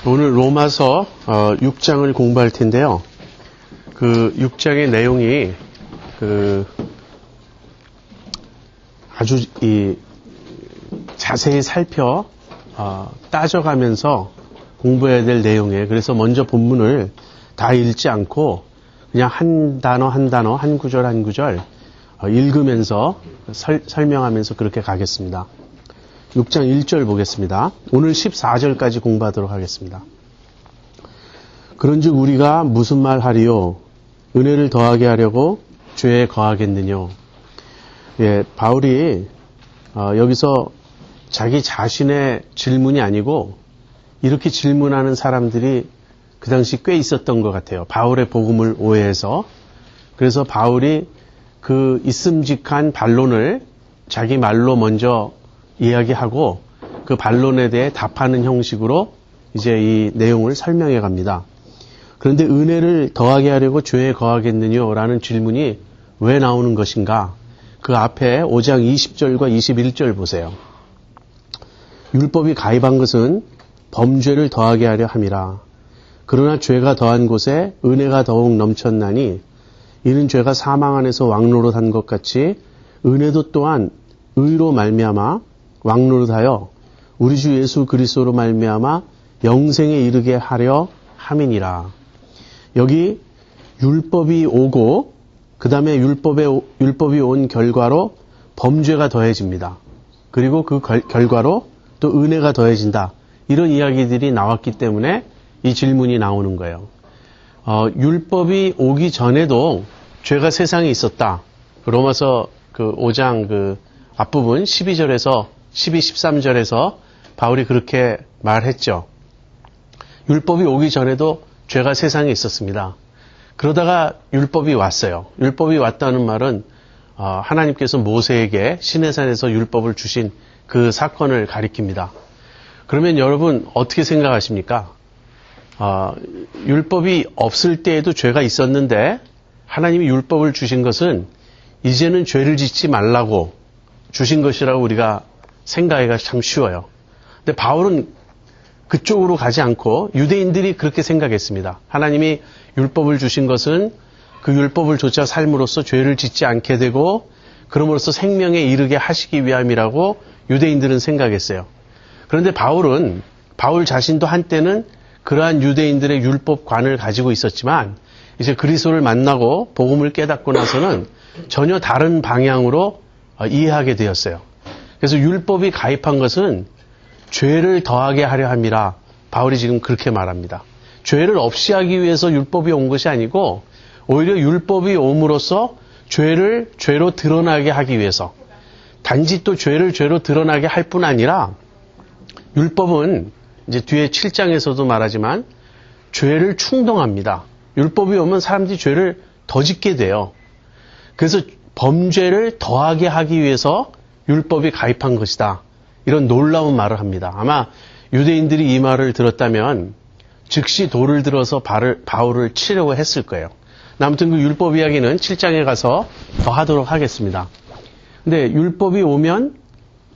오늘 로마서 6장을 공부할 텐데요. 그 6장의 내용이 아주 자세히 살펴 따져가면서 공부해야 될 내용이에요. 그래서 먼저 본문을 다 읽지 않고 그냥 한 단어 한 단어, 한 구절 한 구절 읽으면서 설명하면서 그렇게 가겠습니다. 6장 1절 보겠습니다. 오늘 14절까지 공부하도록 하겠습니다. 그런즉 우리가 무슨 말 하리요? 은혜를 더하게 하려고 죄에 거하겠느뇨? 예, 바울이 여기서 자기 자신의 질문이 아니고 이렇게 질문하는 사람들이 그 당시 꽤 있었던 것 같아요. 바울의 복음을 오해해서. 그래서 바울이 그 있음직한 반론을 자기 말로 먼저 이야기하고 그 반론에 대해 답하는 형식으로 이제 이 내용을 설명해 갑니다. 그런데 은혜를 더하게 하려고 죄에 거하겠느뇨? 라는 질문이 왜 나오는 것인가? 그 앞에 5장 20절과 21절 보세요. 율법이 가입한 것은 범죄를 더하게 하려 함이라. 그러나 죄가 더한 곳에 은혜가 더욱 넘쳤나니 이는 죄가 사망 안에서 왕노릇한 것 같이 은혜도 또한 의로 말미암아 왕노릇하여 우리 주 예수 그리스도로 말미암아 영생에 이르게 하려 함이니라. 여기 율법이 오고 그 다음에 율법이 온 결과로 범죄가 더해집니다. 그리고 그 결과로 또 은혜가 더해진다. 이런 이야기들이 나왔기 때문에 이 질문이 나오는 거예요. 율법이 오기 전에도 죄가 세상에 있었다. 로마서 그 5장 그 앞부분 12절에서 12, 13절에서 바울이 그렇게 말했죠. 율법이 오기 전에도 죄가 세상에 있었습니다. 그러다가 율법이 왔어요. 율법이 왔다는 말은 하나님께서 모세에게 시내산에서 율법을 주신 그 사건을 가리킵니다. 그러면 여러분 어떻게 생각하십니까? 율법이 없을 때에도 죄가 있었는데 하나님이 율법을 주신 것은 이제는 죄를 짓지 말라고 주신 것이라고 우리가 생각하기가 참 쉬워요. 근데 바울은 그쪽으로 가지 않고 유대인들이 그렇게 생각했습니다. 하나님이 율법을 주신 것은 그 율법을 조차 삶으로써 죄를 짓지 않게 되고 그럼으로써 생명에 이르게 하시기 위함이라고 유대인들은 생각했어요. 그런데 바울 자신도 한때는 그러한 유대인들의 율법관을 가지고 있었지만 이제 그리스도를 만나고 복음을 깨닫고 나서는 전혀 다른 방향으로 이해하게 되었어요. 그래서 율법이 가입한 것은 죄를 더하게 하려 함이라. 바울이 지금 그렇게 말합니다. 죄를 없이 하기 위해서 율법이 온 것이 아니고 오히려 율법이 옴으로써 죄를 죄로 드러나게 하기 위해서 단지 또 죄를 죄로 드러나게 할 뿐 아니라 율법은 이제 뒤에 7장에서도 말하지만 죄를 충동합니다. 율법이 오면 사람들이 죄를 더 짓게 돼요. 그래서 범죄를 더하게 하기 위해서 율법이 가입한 것이다. 이런 놀라운 말을 합니다. 아마 유대인들이 이 말을 들었다면 즉시 돌을 들어서 바울을 치려고 했을 거예요. 아무튼 그 율법 이야기는 7장에 가서 더 하도록 하겠습니다. 근데 율법이 오면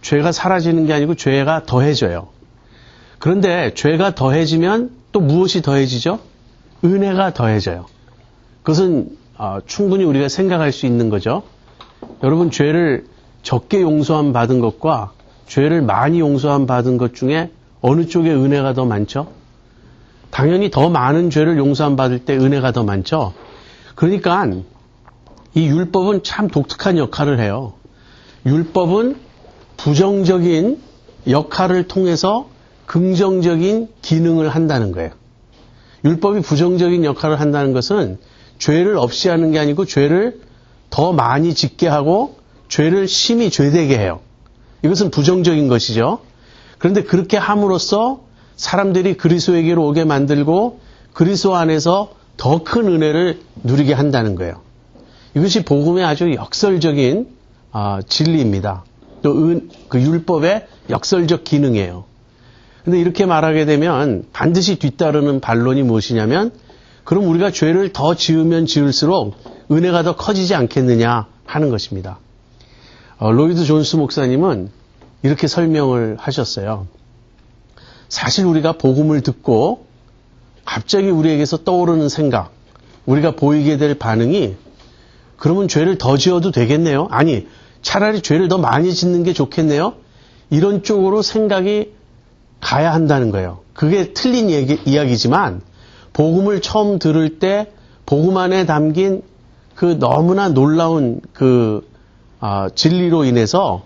죄가 사라지는 게 아니고 죄가 더해져요. 그런데 죄가 더해지면 또 무엇이 더해지죠? 은혜가 더해져요. 그것은 충분히 우리가 생각할 수 있는 거죠. 여러분 죄를 적게 용서함 받은 것과 죄를 많이 용서함 받은 것 중에 어느 쪽에 은혜가 더 많죠? 당연히 더 많은 죄를 용서함 받을 때 은혜가 더 많죠. 그러니까 이 율법은 참 독특한 역할을 해요. 율법은 부정적인 역할을 통해서 긍정적인 기능을 한다는 거예요. 율법이 부정적인 역할을 한다는 것은 죄를 없이 하는 게 아니고 죄를 더 많이 짓게 하고 죄를 심히 죄되게 해요. 이것은 부정적인 것이죠. 그런데 그렇게 함으로써 사람들이 그리스도에게로 오게 만들고 그리스도 안에서 더 큰 은혜를 누리게 한다는 거예요. 이것이 복음의 아주 역설적인 진리입니다. 또 그 율법의 역설적 기능이에요. 그런데 이렇게 말하게 되면 반드시 뒤따르는 반론이 무엇이냐면 그럼 우리가 죄를 더 지으면 지을수록 은혜가 더 커지지 않겠느냐 하는 것입니다. 로이드 존스 목사님은 이렇게 설명을 하셨어요. 사실 우리가 복음을 듣고 갑자기 우리에게서 떠오르는 생각, 우리가 보이게 될 반응이 그러면 죄를 더 지어도 되겠네요. 아니, 차라리 죄를 더 많이 짓는 게 좋겠네요. 이런 쪽으로 생각이 가야 한다는 거예요. 그게 틀린 이야기지만 복음을 처음 들을 때 복음 안에 담긴 그 너무나 놀라운 진리로 인해서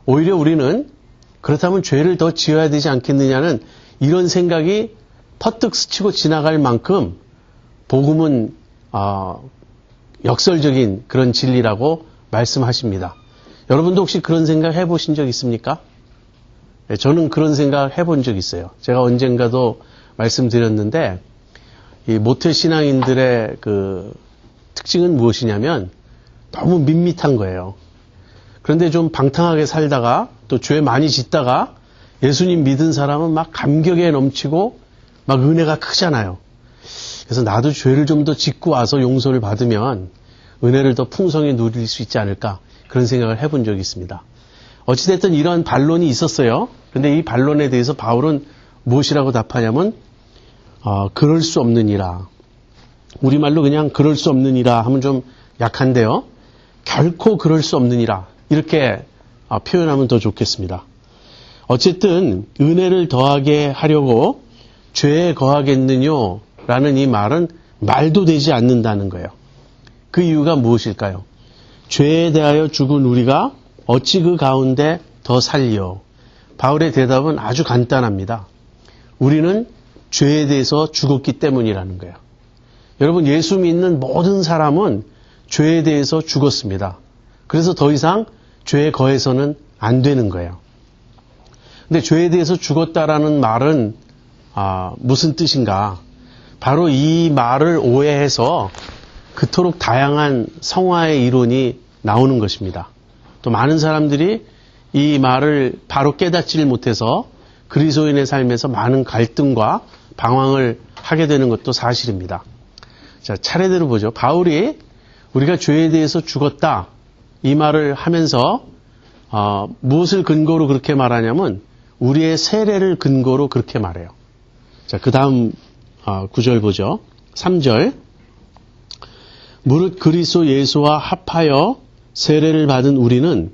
오히려 우리는 그렇다면 죄를 더 지어야 되지 않겠느냐는 이런 생각이 퍼뜩 스치고 지나갈 만큼 복음은 역설적인 그런 진리라고 말씀하십니다. 여러분도 혹시 그런 생각 해보신 적 있습니까? 네, 저는 그런 생각 해본 적 있어요. 제가 언젠가도 말씀드렸는데 이 모태신앙인들의 그 특징은 무엇이냐면 너무 밋밋한 거예요. 그런데 좀 방탕하게 살다가 또 죄 많이 짓다가 예수님 믿은 사람은 막 감격에 넘치고 막 은혜가 크잖아요. 그래서 나도 죄를 좀 더 짓고 와서 용서를 받으면 은혜를 더 풍성히 누릴 수 있지 않을까 그런 생각을 해본 적이 있습니다. 어찌됐든 이런 반론이 있었어요. 그런데 이 반론에 대해서 바울은 무엇이라고 답하냐면 그럴 수 없느니라. 우리말로 그냥 그럴 수 없느니라 하면 좀 약한데요. 결코 그럴 수 없느니라. 이렇게 표현하면 더 좋겠습니다. 어쨌든 은혜를 더하게 하려고 죄에 거하겠느뇨? 라는 이 말은 말도 되지 않는다는 거예요. 그 이유가 무엇일까요? 죄에 대하여 죽은 우리가 어찌 그 가운데 더 살리요? 바울의 대답은 아주 간단합니다. 우리는 죄에 대해서 죽었기 때문이라는 거예요. 여러분, 예수 믿는 모든 사람은 죄에 대해서 죽었습니다. 그래서 더 이상 죄에 거해서는 안 되는 거예요. 근데 죄에 대해서 죽었다라는 말은 무슨 뜻인가? 바로 이 말을 오해해서 그토록 다양한 성화의 이론이 나오는 것입니다. 또 많은 사람들이 이 말을 바로 깨닫지를 못해서 그리스도인의 삶에서 많은 갈등과 방황을 하게 되는 것도 사실입니다. 자, 차례대로 보죠. 바울이 우리가 죄에 대해서 죽었다 이 말을 하면서 무엇을 근거로 그렇게 말하냐면 우리의 세례를 근거로 그렇게 말해요. 자, 그 다음 구절 보죠. 3절. 무릇 그리스도 예수와 합하여 세례를 받은 우리는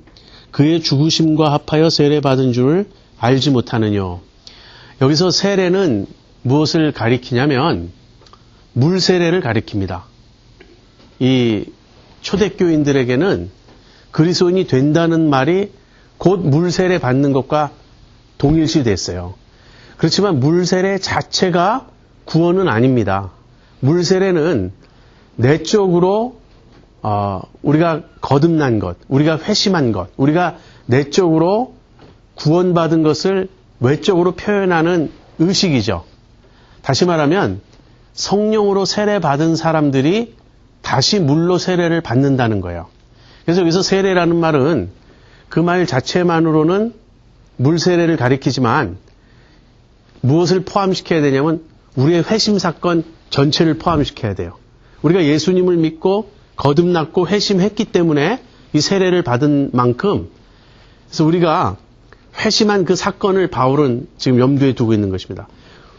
그의 죽으심과 합하여 세례 받은 줄을 알지 못하느뇨. 여기서 세례는 무엇을 가리키냐면 물 세례를 가리킵니다. 이 초대교인들에게는 그리스도인이 된다는 말이 곧 물 세례 받는 것과 동일시 됐어요. 그렇지만 물 세례 자체가 구원은 아닙니다. 물 세례는 내적으로 우리가 거듭난 것, 우리가 회심한 것, 우리가 내적으로 구원받은 것을 외적으로 표현하는 의식이죠. 다시 말하면 성령으로 세례받은 사람들이 다시 물로 세례를 받는다는 거예요. 그래서 여기서 세례라는 말은 그 말 자체만으로는 물 세례를 가리키지만 무엇을 포함시켜야 되냐면 우리의 회심 사건 전체를 포함시켜야 돼요. 우리가 예수님을 믿고 거듭났고 회심했기 때문에 이 세례를 받은 만큼 그래서 우리가 회심한 그 사건을 바울은 지금 염두에 두고 있는 것입니다.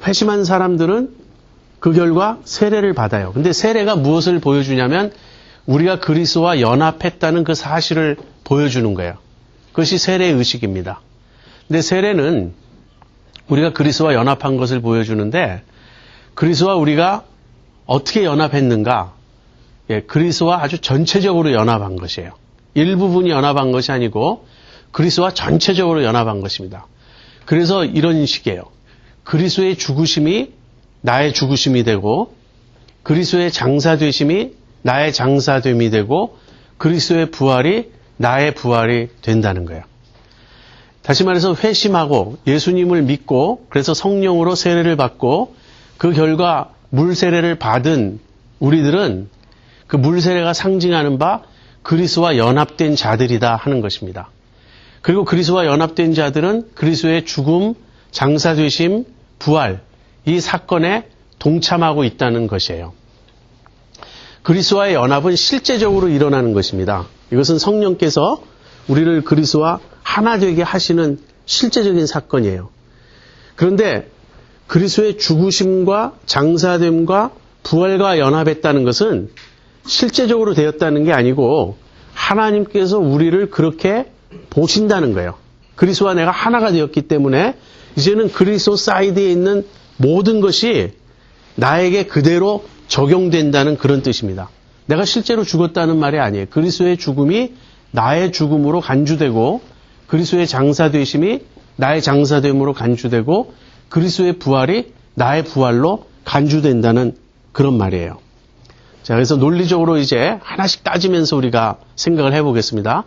회심한 사람들은 그 결과 세례를 받아요. 근데 세례가 무엇을 보여주냐면 우리가 그리스도와 연합했다는 그 사실을 보여주는 거예요. 그것이 세례의 의식입니다. 근데 세례는 우리가 그리스도와 연합한 것을 보여주는데 그리스도와 우리가 어떻게 연합했는가? 그리스도와 아주 전체적으로 연합한 것이에요. 일부분이 연합한 것이 아니고 그리스도와 전체적으로 연합한 것입니다. 그래서 이런 식이에요. 그리스도의 죽으심이 나의 죽으심이 되고 그리스도의 장사되심이 나의 장사됨이 되고 그리스도의 부활이 나의 부활이 된다는 거예요. 다시 말해서 회심하고 예수님을 믿고 그래서 성령으로 세례를 받고 그 결과 물 세례를 받은 우리들은 그 물 세례가 상징하는 바 그리스도와 연합된 자들이다 하는 것입니다. 그리고 그리스도와 연합된 자들은 그리스도의 죽음, 장사되심, 부활 이 사건에 동참하고 있다는 것이에요. 그리스도와의 연합은 실제적으로 일어나는 것입니다. 이것은 성령께서 우리를 그리스도와 하나 되게 하시는 실제적인 사건이에요. 그런데 그리스도의 죽으심과 장사됨과 부활과 연합했다는 것은 실제적으로 되었다는 게 아니고 하나님께서 우리를 그렇게 보신다는 거예요. 그리스도와 내가 하나가 되었기 때문에 이제는 그리스도 사이드에 있는 모든 것이 나에게 그대로 적용된다는 그런 뜻입니다. 내가 실제로 죽었다는 말이 아니에요. 그리스도의 죽음이 나의 죽음으로 간주되고 그리스도의 장사되심이 나의 장사됨으로 간주되고 그리스도의 부활이 나의 부활로 간주된다는 그런 말이에요. 자, 그래서 논리적으로 이제 하나씩 따지면서 우리가 생각을 해보겠습니다.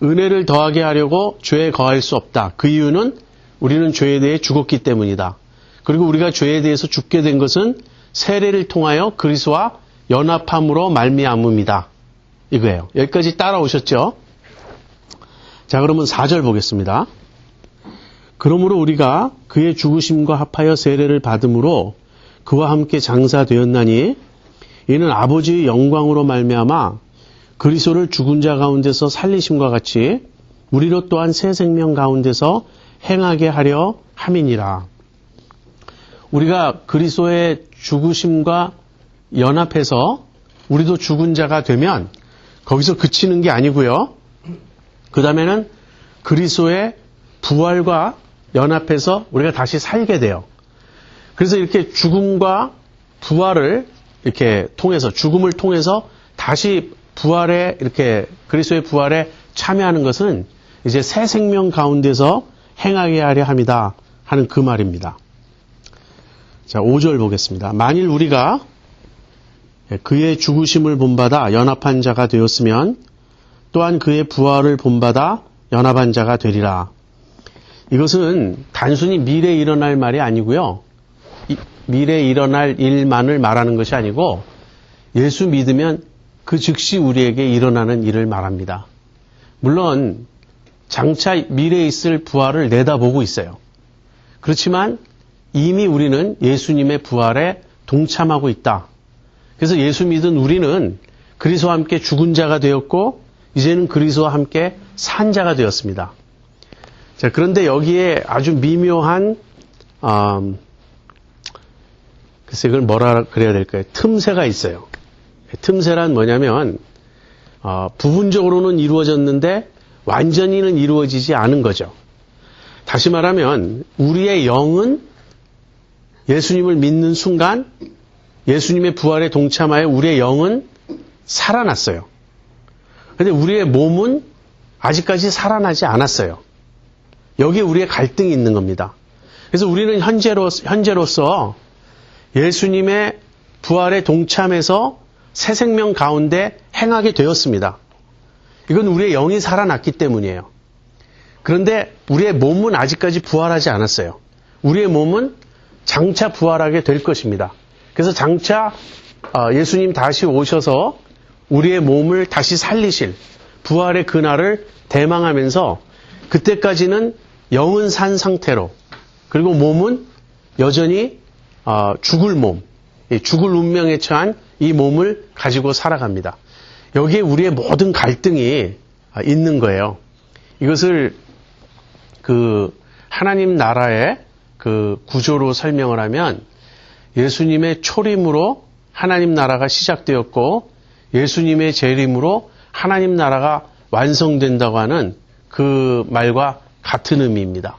은혜를 더하게 하려고 죄에 거할 수 없다. 그 이유는 우리는 죄에 대해 죽었기 때문이다. 그리고 우리가 죄에 대해서 죽게 된 것은 세례를 통하여 그리스도와 연합함으로 말미암음이다. 이거예요. 여기까지 따라오셨죠? 자, 그러면 4절 보겠습니다. 그러므로 우리가 그의 죽으심과 합하여 세례를 받음으로 그와 함께 장사되었나니 이는 아버지의 영광으로 말미암아 그리스도를 죽은 자 가운데서 살리심과 같이 우리로 또한 새 생명 가운데서 행하게 하려 함이니라. 우리가 그리스도의 죽으심과 연합해서 우리도 죽은 자가 되면 거기서 그치는 게 아니고요. 그 다음에는 그리스도의 부활과 연합해서 우리가 다시 살게 돼요. 그래서 이렇게 죽음과 부활을 이렇게 통해서 죽음을 통해서 다시 부활에 이렇게 그리스도의 부활에 참여하는 것은 이제 새 생명 가운데서 행하게 하려 함이다 하는 그 말입니다. 자, 5절 보겠습니다. 만일 우리가 그의 죽으심을 본받아 연합한 자가 되었으면 또한 그의 부활을 본받아 연합한 자가 되리라. 이것은 단순히 미래에 일어날 말이 아니고요. 미래에 일어날 일만을 말하는 것이 아니고 예수 믿으면 그 즉시 우리에게 일어나는 일을 말합니다. 물론 장차 미래에 있을 부활을 내다보고 있어요. 그렇지만 이미 우리는 예수님의 부활에 동참하고 있다. 그래서 예수 믿은 우리는 그리스도와 함께 죽은 자가 되었고 이제는 그리스도와 함께 산 자가 되었습니다. 자, 그런데 여기에 아주 미묘한 글쎄 그걸 뭐라 그래야 될까요? 틈새가 있어요. 틈새란 뭐냐면 부분적으로는 이루어졌는데 완전히는 이루어지지 않은 거죠. 다시 말하면 우리의 영은 예수님을 믿는 순간 예수님의 부활에 동참하여 우리의 영은 살아났어요. 그런데 우리의 몸은 아직까지 살아나지 않았어요. 여기에 우리의 갈등이 있는 겁니다. 그래서 우리는 현재로서 예수님의 부활에 동참해서 새 생명 가운데 행하게 되었습니다. 이건 우리의 영이 살아났기 때문이에요. 그런데 우리의 몸은 아직까지 부활하지 않았어요. 우리의 몸은 장차 부활하게 될 것입니다. 그래서 장차 예수님 다시 오셔서 우리의 몸을 다시 살리실 부활의 그날을 대망하면서 그때까지는 영은 산 상태로 그리고 몸은 여전히 죽을 몸, 죽을 운명에 처한 이 몸을 가지고 살아갑니다. 여기에 우리의 모든 갈등이 있는 거예요. 이것을 그 하나님 나라의 그 구조로 설명을 하면 예수님의 초림으로 하나님 나라가 시작되었고 예수님의 재림으로 하나님 나라가 완성된다고 하는 그 말과 같은 의미입니다.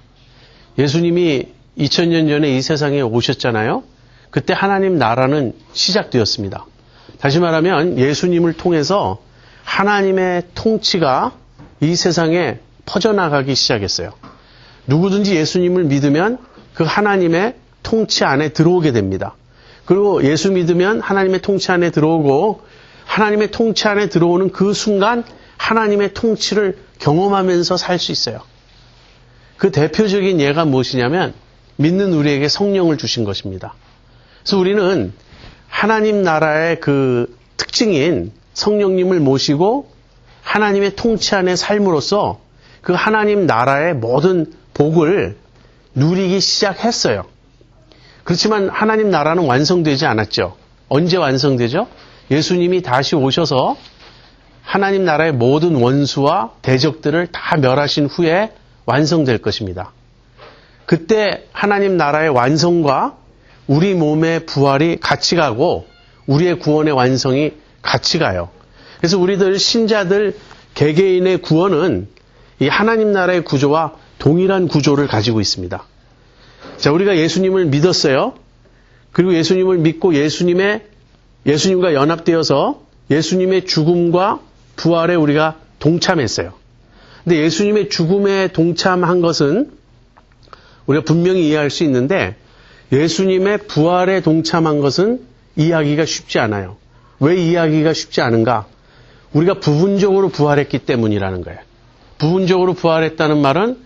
예수님이 2000년 전에 이 세상에 오셨잖아요. 그때 하나님 나라는 시작되었습니다. 다시 말하면 예수님을 통해서 하나님의 통치가 이 세상에 퍼져나가기 시작했어요. 누구든지 예수님을 믿으면 그 하나님의 통치 안에 들어오게 됩니다. 그리고 예수 믿으면 하나님의 통치 안에 들어오고 하나님의 통치 안에 들어오는 그 순간 하나님의 통치를 경험하면서 살 수 있어요. 그 대표적인 예가 무엇이냐면 믿는 우리에게 성령을 주신 것입니다. 그래서 우리는 하나님 나라의 그 특징인 성령님을 모시고 하나님의 통치 안에 삶으로써 그 하나님 나라의 모든 복을 누리기 시작했어요. 그렇지만 하나님 나라는 완성되지 않았죠. 언제 완성되죠? 예수님이 다시 오셔서 하나님 나라의 모든 원수와 대적들을 다 멸하신 후에 완성될 것입니다. 그때 하나님 나라의 완성과 우리 몸의 부활이 같이 가고 우리의 구원의 완성이 같이 가요. 그래서 우리들 신자들 개개인의 구원은 이 하나님 나라의 구조와 동일한 구조를 가지고 있습니다. 자, 우리가 예수님을 믿었어요. 그리고 예수님을 믿고 예수님과 연합되어서 예수님의 죽음과 부활에 우리가 동참했어요. 근데 예수님의 죽음에 동참한 것은 우리가 분명히 이해할 수 있는데 예수님의 부활에 동참한 것은 이해하기가 쉽지 않아요. 왜 이해하기가 쉽지 않은가? 우리가 부분적으로 부활했기 때문이라는 거예요. 부분적으로 부활했다는 말은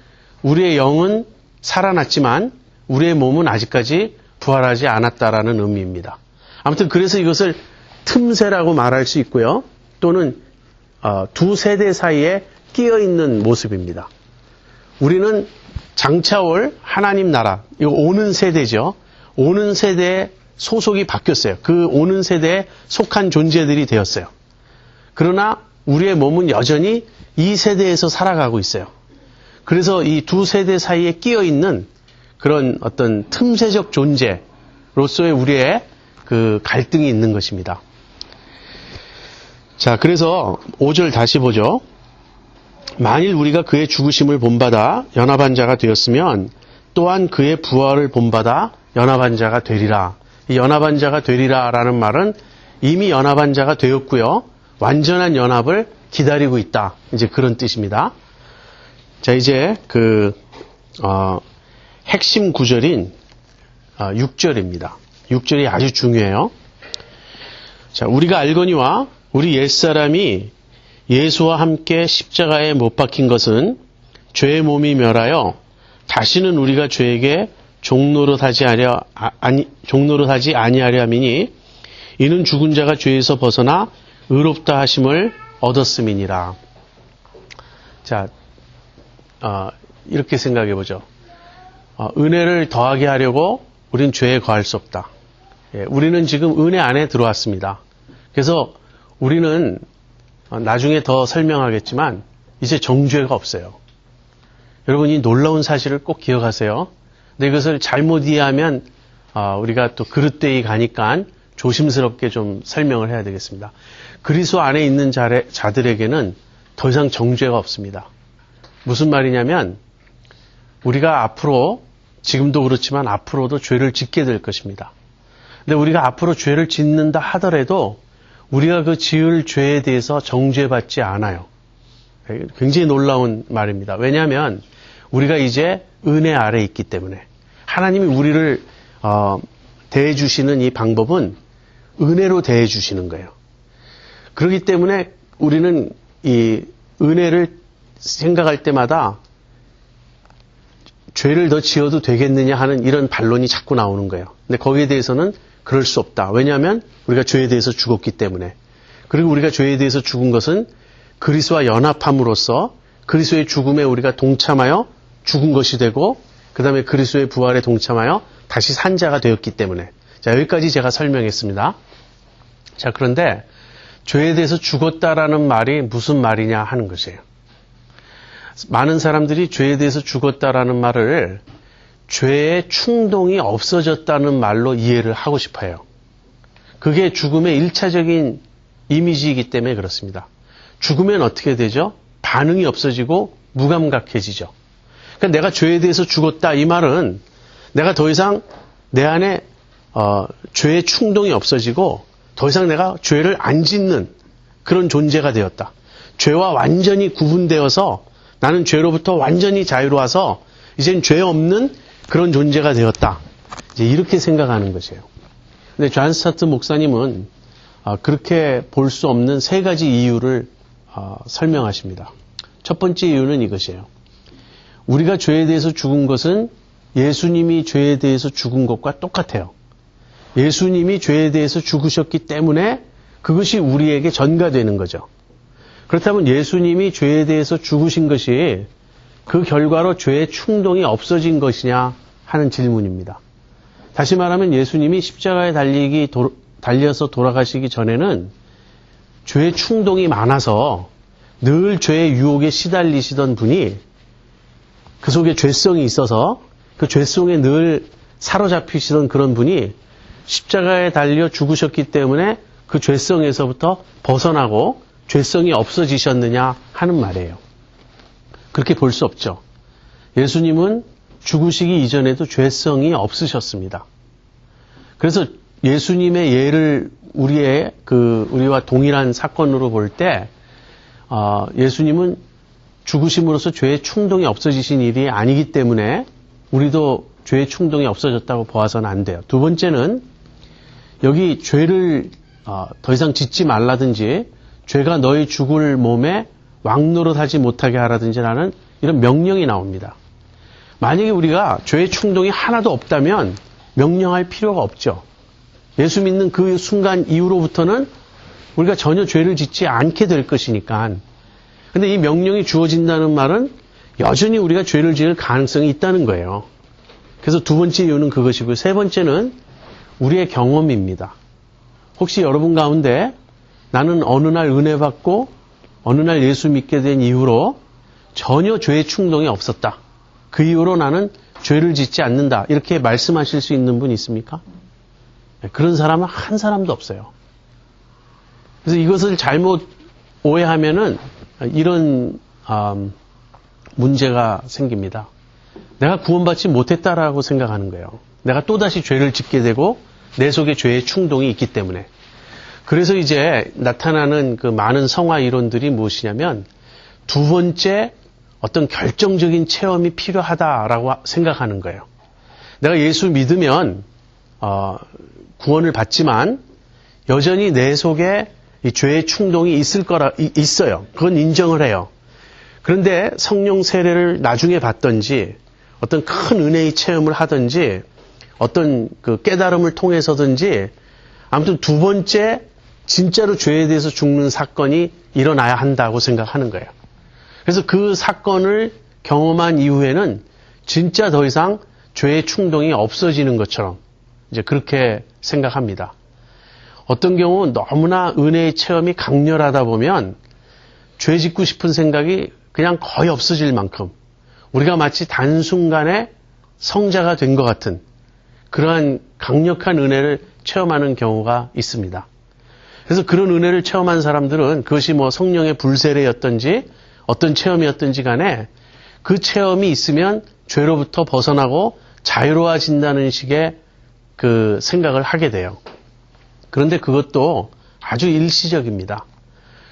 우리의 영은 살아났지만 우리의 몸은 아직까지 부활하지 않았다라는 의미입니다. 아무튼 그래서 이것을 틈새라고 말할 수 있고요. 또는 두 세대 사이에 끼어있는 모습입니다. 우리는 장차올 하나님 나라, 이거 오는 세대죠. 오는 세대의 소속이 바뀌었어요. 그 오는 세대에 속한 존재들이 되었어요. 그러나 우리의 몸은 여전히 이 세대에서 살아가고 있어요. 그래서 이 두 세대 사이에 끼어있는 그런 어떤 틈새적 존재로서의 우리의 그 갈등이 있는 것입니다. 자, 그래서 5절 다시 보죠. 만일 우리가 그의 죽으심을 본받아 연합한 자가 되었으면 또한 그의 부활을 본받아 연합한 자가 되리라. 이 연합한 자가 되리라라는 말은 이미 연합한 자가 되었고요. 완전한 연합을 기다리고 있다. 이제 그런 뜻입니다. 자, 이제 핵심 구절인 6절입니다. 6절이 아주 중요해요. 자, 우리가 알거니와 우리 옛사람이 예수와 함께 십자가에 못 박힌 것은 죄의 몸이 멸하여 다시는 우리가 죄에게 종노릇하지 아니하려 함이니 이는 죽은 자가 죄에서 벗어나 의롭다 하심을 얻었음이니라. 자, 이렇게 생각해 보죠. 은혜를 더하게 하려고 우리는 죄에 거할 수 없다. 우리는 지금 은혜 안에 들어왔습니다. 그래서 우리는 나중에 더 설명하겠지만 이제 정죄가 없어요. 여러분, 이 놀라운 사실을 꼭 기억하세요. 근데 이것을 잘못 이해하면 우리가 또 그릇되이 가니까 조심스럽게 좀 설명을 해야 되겠습니다. 그리스도 안에 있는 자들에게는 더 이상 정죄가 없습니다. 무슨 말이냐면 우리가 앞으로, 지금도 그렇지만 앞으로도 죄를 짓게 될 것입니다. 근데 우리가 앞으로 죄를 짓는다 하더라도 우리가 그 지을 죄에 대해서 정죄받지 않아요. 굉장히 놀라운 말입니다. 왜냐하면 우리가 이제 은혜 아래에 있기 때문에 하나님이 우리를 대해주시는 이 방법은 은혜로 대해주시는 거예요. 그렇기 때문에 우리는 이 은혜를 생각할 때마다 죄를 더 지어도 되겠느냐 하는 이런 반론이 자꾸 나오는 거예요. 근데 거기에 대해서는 그럴 수 없다. 왜냐하면 우리가 죄에 대해서 죽었기 때문에. 그리고 우리가 죄에 대해서 죽은 것은 그리스도와 연합함으로써 그리스도의 죽음에 우리가 동참하여 죽은 것이 되고 그 다음에 그리스도의 부활에 동참하여 다시 산 자가 되었기 때문에. 자, 여기까지 제가 설명했습니다. 자, 그런데 죄에 대해서 죽었다라는 말이 무슨 말이냐 하는 것이에요. 많은 사람들이 죄에 대해서 죽었다라는 말을 죄의 충동이 없어졌다는 말로 이해를 하고 싶어요. 그게 죽음의 1차적인 이미지이기 때문에 그렇습니다. 죽으면 어떻게 되죠? 반응이 없어지고 무감각해지죠. 그러니까 내가 죄에 대해서 죽었다 이 말은 내가 더 이상 내 안에 죄의 충동이 없어지고 더 이상 내가 죄를 안 짓는 그런 존재가 되었다. 죄와 완전히 구분되어서 나는 죄로부터 완전히 자유로워서 이젠 죄 없는 그런 존재가 되었다. 이제 이렇게 생각하는 것이에요. 근데 존 스타트 목사님은 그렇게 볼 수 없는 세 가지 이유를 설명하십니다. 첫 번째 이유는 이것이에요. 우리가 죄에 대해서 죽은 것은 예수님이 죄에 대해서 죽은 것과 똑같아요. 예수님이 죄에 대해서 죽으셨기 때문에 그것이 우리에게 전가되는 거죠. 그렇다면 예수님이 죄에 대해서 죽으신 것이 그 결과로 죄의 충동이 없어진 것이냐 하는 질문입니다. 다시 말하면 예수님이 십자가에 달려서 돌아가시기 전에는 죄의 충동이 많아서 늘 죄의 유혹에 시달리시던 분이 그 속에 죄성이 있어서 그 죄 속에 늘 사로잡히시던 그런 분이 십자가에 달려 죽으셨기 때문에 그 죄성에서부터 벗어나고 죄성이 없어지셨느냐 하는 말이에요. 그렇게 볼 수 없죠. 예수님은 죽으시기 이전에도 죄성이 없으셨습니다. 그래서 예수님의 예를 우리와 동일한 사건으로 볼 때, 예수님은 죽으심으로써 죄의 충동이 없어지신 일이 아니기 때문에 우리도 죄의 충동이 없어졌다고 보아서는 안 돼요. 두 번째는 여기 죄를 더 이상 짓지 말라든지 죄가 너희 죽을 몸에 왕노릇하지 못하게 하라든지라는 이런 명령이 나옵니다. 만약에 우리가 죄의 충동이 하나도 없다면 명령할 필요가 없죠. 예수 믿는 그 순간 이후로부터는 우리가 전혀 죄를 짓지 않게 될 것이니까. 근데 이 명령이 주어진다는 말은 여전히 우리가 죄를 지을 가능성이 있다는 거예요. 그래서 두 번째 이유는 그것이고요. 세 번째는 우리의 경험입니다. 혹시 여러분 가운데 나는 어느 날 은혜 받고 어느 날 예수 믿게 된 이후로 전혀 죄의 충동이 없었다. 그 이후로 나는 죄를 짓지 않는다. 이렇게 말씀하실 수 있는 분 있습니까? 그런 사람은 한 사람도 없어요. 그래서 이것을 잘못 오해하면은 이런 문제가 생깁니다. 내가 구원받지 못했다라고 생각하는 거예요. 내가 또다시 죄를 짓게 되고 내 속에 죄의 충동이 있기 때문에. 그래서 이제 나타나는 그 많은 성화 이론들이 무엇이냐면 두 번째 어떤 결정적인 체험이 필요하다라고 생각하는 거예요. 내가 예수 믿으면 구원을 받지만 여전히 내 속에 이 죄의 충동이 있어요. 그건 인정을 해요. 그런데 성령 세례를 나중에 받든지 어떤 큰 은혜의 체험을 하든지 어떤 그 깨달음을 통해서든지 아무튼 두 번째 진짜로 죄에 대해서 죽는 사건이 일어나야 한다고 생각하는 거예요. 그래서 그 사건을 경험한 이후에는 진짜 더 이상 죄의 충동이 없어지는 것처럼 이제 그렇게 생각합니다. 어떤 경우 너무나 은혜의 체험이 강렬하다 보면 죄 짓고 싶은 생각이 그냥 거의 없어질 만큼 우리가 마치 단순간에 성자가 된 것 같은 그러한 강력한 은혜를 체험하는 경우가 있습니다. 그래서 그런 은혜를 체험한 사람들은 그것이 뭐 성령의 불세례였든지 어떤 체험이었든지 간에 그 체험이 있으면 죄로부터 벗어나고 자유로워진다는 식의 그 생각을 하게 돼요. 그런데 그것도 아주 일시적입니다.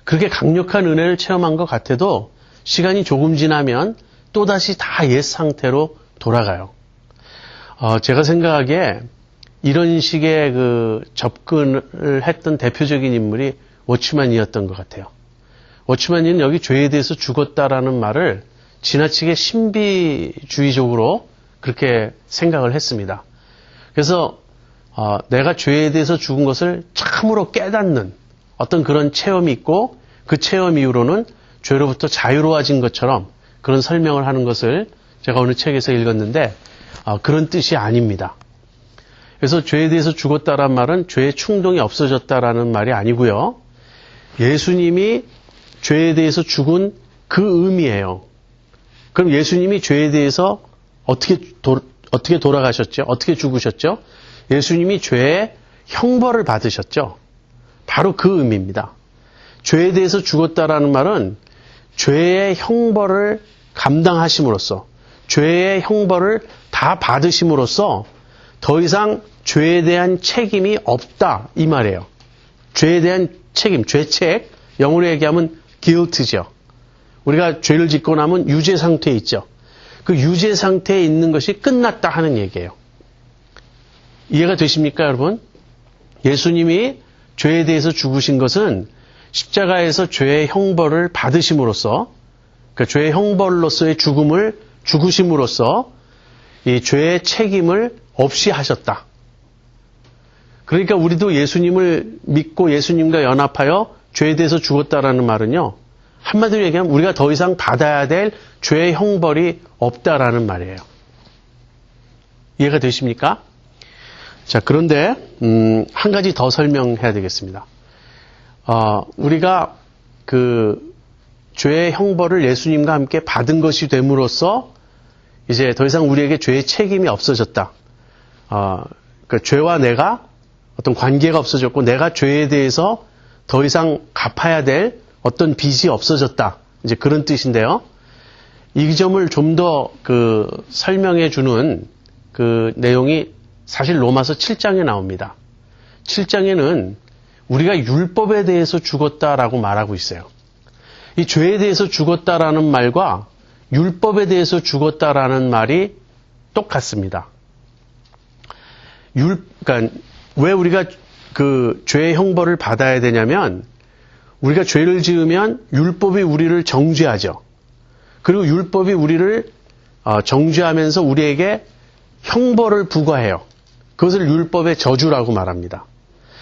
그렇게 강력한 은혜를 체험한 것 같아도 시간이 조금 지나면 또다시 다 옛 상태로 돌아가요. 제가 생각하기에 이런 식의 그 접근을 했던 대표적인 인물이 워치만이었던 것 같아요. 워치만이는 여기 죄에 대해서 죽었다라는 말을 지나치게 신비주의적으로 그렇게 생각을 했습니다. 그래서 내가 죄에 대해서 죽은 것을 참으로 깨닫는 어떤 그런 체험이 있고 그 체험 이후로는 죄로부터 자유로워진 것처럼 그런 설명을 하는 것을 제가 어느 책에서 읽었는데 그런 뜻이 아닙니다. 그래서 죄에 대해서 죽었다란 말은 죄의 충동이 없어졌다라는 말이 아니고요. 예수님이 죄에 대해서 죽은 그 의미예요. 그럼 예수님이 죄에 대해서 어떻게 돌아가셨죠? 어떻게 죽으셨죠? 예수님이 죄의 형벌을 받으셨죠. 바로 그 의미입니다. 죄에 대해서 죽었다라는 말은 죄의 형벌을 감당하심으로써 죄의 형벌을 다 받으심으로써 더 이상 죄에 대한 책임이 없다 이 말이에요. 죄에 대한 책임, 죄책, 영어로 얘기하면 guilt죠. 우리가 죄를 짓고 나면 유죄 상태에 있죠. 그 유죄 상태에 있는 것이 끝났다 하는 얘기예요. 이해가 되십니까, 여러분? 예수님이 죄에 대해서 죽으신 것은 십자가에서 죄의 형벌을 받으심으로써, 그 죄의 형벌로서의 죽으심으로써 이 죄의 책임을 없이 하셨다. 그러니까 우리도 예수님을 믿고 예수님과 연합하여 죄에 대해서 죽었다라는 말은요, 한마디로 얘기하면 우리가 더 이상 받아야 될 죄의 형벌이 없다라는 말이에요. 이해가 되십니까? 자, 그런데 한 가지 더 설명해야 되겠습니다. 우리가 그 죄의 형벌을 예수님과 함께 받은 것이 됨으로써 이제 더 이상 우리에게 죄의 책임이 없어졌다. 그러니까 죄와 내가 어떤 관계가 없어졌고 내가 죄에 대해서 더 이상 갚아야 될 어떤 빚이 없어졌다. 이제 그런 뜻인데요. 이 점을 좀 더 설명해 주는 그 내용이 사실 로마서 7장에 나옵니다. 7장에는 우리가 율법에 대해서 죽었다라고 말하고 있어요. 이 죄에 대해서 죽었다라는 말과 율법에 대해서 죽었다라는 말이 똑같습니다. 그러니까 왜 우리가 그 죄의 형벌을 받아야 되냐면 우리가 죄를 지으면 율법이 우리를 정죄하죠. 그리고 율법이 우리를 정죄하면서 우리에게 형벌을 부과해요. 그것을 율법의 저주라고 말합니다.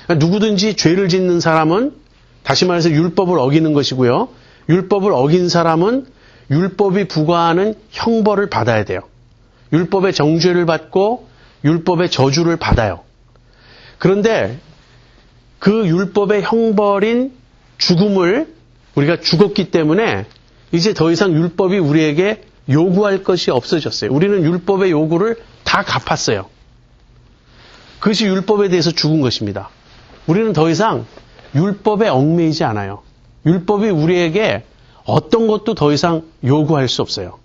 그러니까 누구든지 죄를 짓는 사람은 다시 말해서 율법을 어기는 것이고요. 율법을 어긴 사람은 율법이 부과하는 형벌을 받아야 돼요. 율법의 정죄를 받고 율법의 저주를 받아요. 그런데 그 율법의 형벌인 죽음을 우리가 죽었기 때문에 이제 더 이상 율법이 우리에게 요구할 것이 없어졌어요. 우리는 율법의 요구를 다 갚았어요. 그것이 율법에 대해서 죽은 것입니다. 우리는 더 이상 율법에 얽매이지 않아요. 율법이 우리에게 어떤 것도 더 이상 요구할 수 없어요.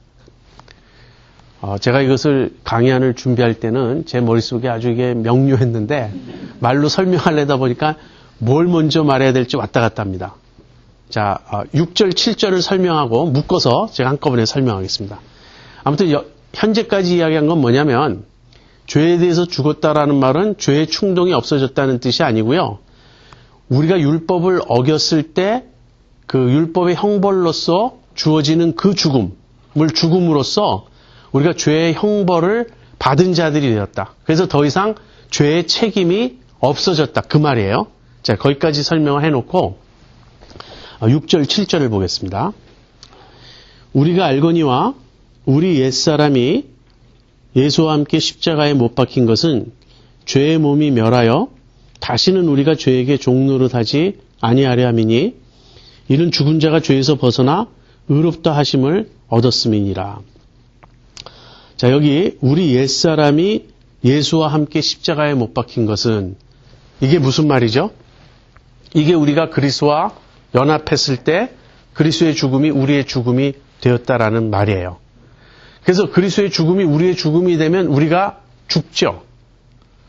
제가 이것을 강의안을 준비할 때는 제 머릿속에 아주 이게 명료했는데 말로 설명하려다 보니까 뭘 먼저 말해야 될지 왔다 갔다 합니다. 자, 6절, 7절을 설명하고 묶어서 제가 한꺼번에 설명하겠습니다. 아무튼 현재까지 이야기한 건 뭐냐면 죄에 대해서 죽었다라는 말은 죄의 충동이 없어졌다는 뜻이 아니고요. 우리가 율법을 어겼을 때 그 율법의 형벌로서 주어지는 그 죽음을 죽음으로써 우리가 죄의 형벌을 받은 자들이 되었다. 그래서 더 이상 죄의 책임이 없어졌다. 그 말이에요. 자, 거기까지 설명을 해놓고 6절, 7절을 보겠습니다. 우리가 알거니와 우리 옛사람이 예수와 함께 십자가에 못 박힌 것은 죄의 몸이 멸하여 다시는 우리가 죄에게 종노릇하지 아니하려 함이니 이는 죽은 자가 죄에서 벗어나 의롭다 하심을 얻었음이니라. 자, 여기 우리 옛사람이 예수와 함께 십자가에 못 박힌 것은 이게 무슨 말이죠? 이게 우리가 그리스도와 연합했을 때 그리스도의 죽음이 우리의 죽음이 되었다라는 말이에요. 그래서 그리스도의 죽음이 우리의 죽음이 되면 우리가 죽죠.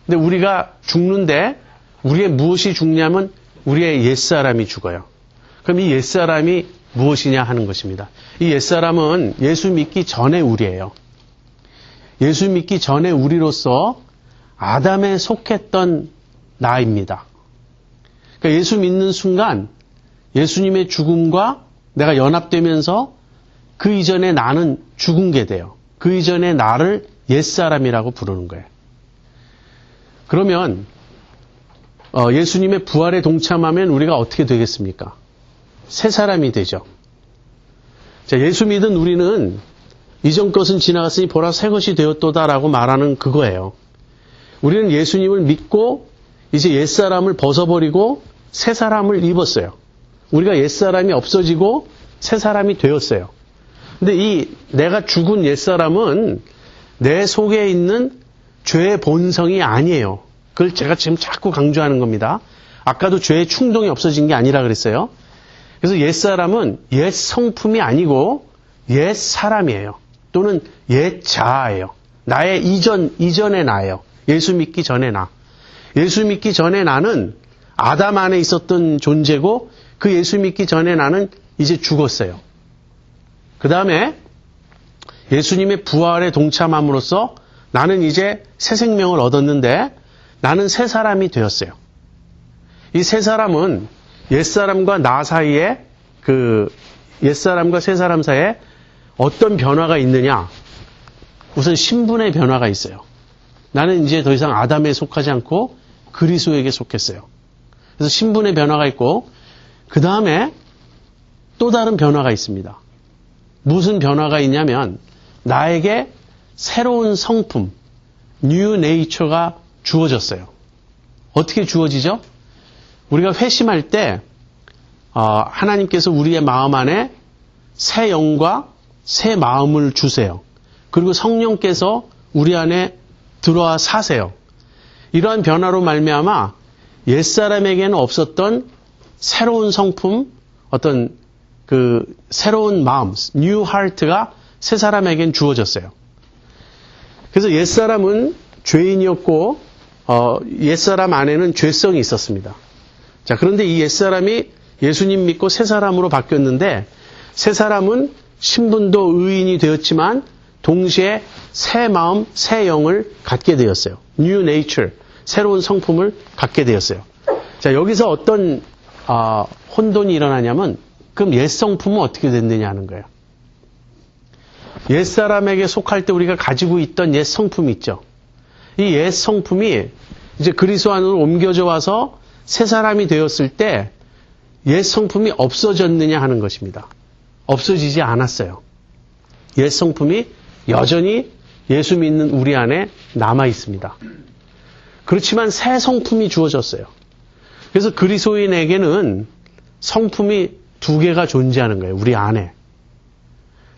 근데 우리가 죽는데 우리의 무엇이 죽냐면 우리의 옛사람이 죽어요. 그럼 이 옛사람이 무엇이냐 하는 것입니다. 이 옛사람은 예수 믿기 전에 우리예요. 예수 믿기 전에 우리로서 아담에 속했던 나입니다. 그러니까 예수 믿는 순간 예수님의 죽음과 내가 연합되면서 그 이전에 나는 죽은 게 돼요. 그 이전에 나를 옛사람이라고 부르는 거예요. 그러면 예수님의 부활에 동참하면 우리가 어떻게 되겠습니까? 새 사람이 되죠. 자, 예수 믿은 우리는 이전 것은 지나갔으니 보라 새 것이 되었도다라고 말하는 그거예요. 우리는 예수님을 믿고 이제 옛사람을 벗어버리고 새 사람을 입었어요. 우리가 옛사람이 없어지고 새 사람이 되었어요. 근데 이 내가 죽은 옛사람은 내 속에 있는 죄의 본성이 아니에요. 그걸 제가 지금 자꾸 강조하는 겁니다. 아까도 죄의 충동이 없어진 게 아니라 그랬어요. 그래서 옛사람은 옛 성품이 아니고 옛 사람이에요. 또는 옛 자아예요. 나의 이전의 나예요. 예수 믿기 전의 나. 예수 믿기 전의 나는 아담 안에 있었던 존재고 그 예수 믿기 전의 나는 이제 죽었어요. 그 다음에 예수님의 부활에 동참함으로써 나는 이제 새 생명을 얻었는데 나는 새 사람이 되었어요. 이 새 사람은 옛사람과 나 사이에 옛사람과 새 사람 사이에 어떤 변화가 있느냐? 우선 신분의 변화가 있어요. 나는 이제 더 이상 아담에 속하지 않고 그리스도에게 속했어요. 그래서 신분의 변화가 있고 그 다음에 또 다른 변화가 있습니다. 무슨 변화가 있냐면 나에게 새로운 성품, 뉴 네이처가 주어졌어요. 어떻게 주어지죠? 우리가 회심할 때 하나님께서 우리의 마음 안에 새 영과 새 마음을 주세요. 그리고 성령께서 우리 안에 들어와 사세요. 이러한 변화로 말미암아 옛사람에게는 없었던 새로운 성품, 어떤 그 새로운 마음, new heart가 새 사람에겐 주어졌어요. 그래서 옛사람은 죄인이었고 옛사람 안에는 죄성이 있었습니다. 자, 그런데 이 옛사람이 예수님 믿고 새 사람으로 바뀌었는데 새 사람은 신분도 의인이 되었지만 동시에 새 마음, 새 영을 갖게 되었어요. new nature, 새로운 성품을 갖게 되었어요. 자, 여기서 어떤 혼돈이 일어나냐면 그럼 옛 성품은 어떻게 됐느냐 하는 거예요. 옛 사람에게 속할 때 우리가 가지고 있던 옛 성품이 있죠. 이 옛 성품이 이제 그리스도 안으로 옮겨져 와서 새 사람이 되었을 때 옛 성품이 없어졌느냐 하는 것입니다. 없어지지 않았어요. 옛 성품이 여전히 예수 믿는 우리 안에 남아 있습니다. 그렇지만 새 성품이 주어졌어요. 그래서 그리스도인에게는 성품이 두 개가 존재하는 거예요. 우리 안에.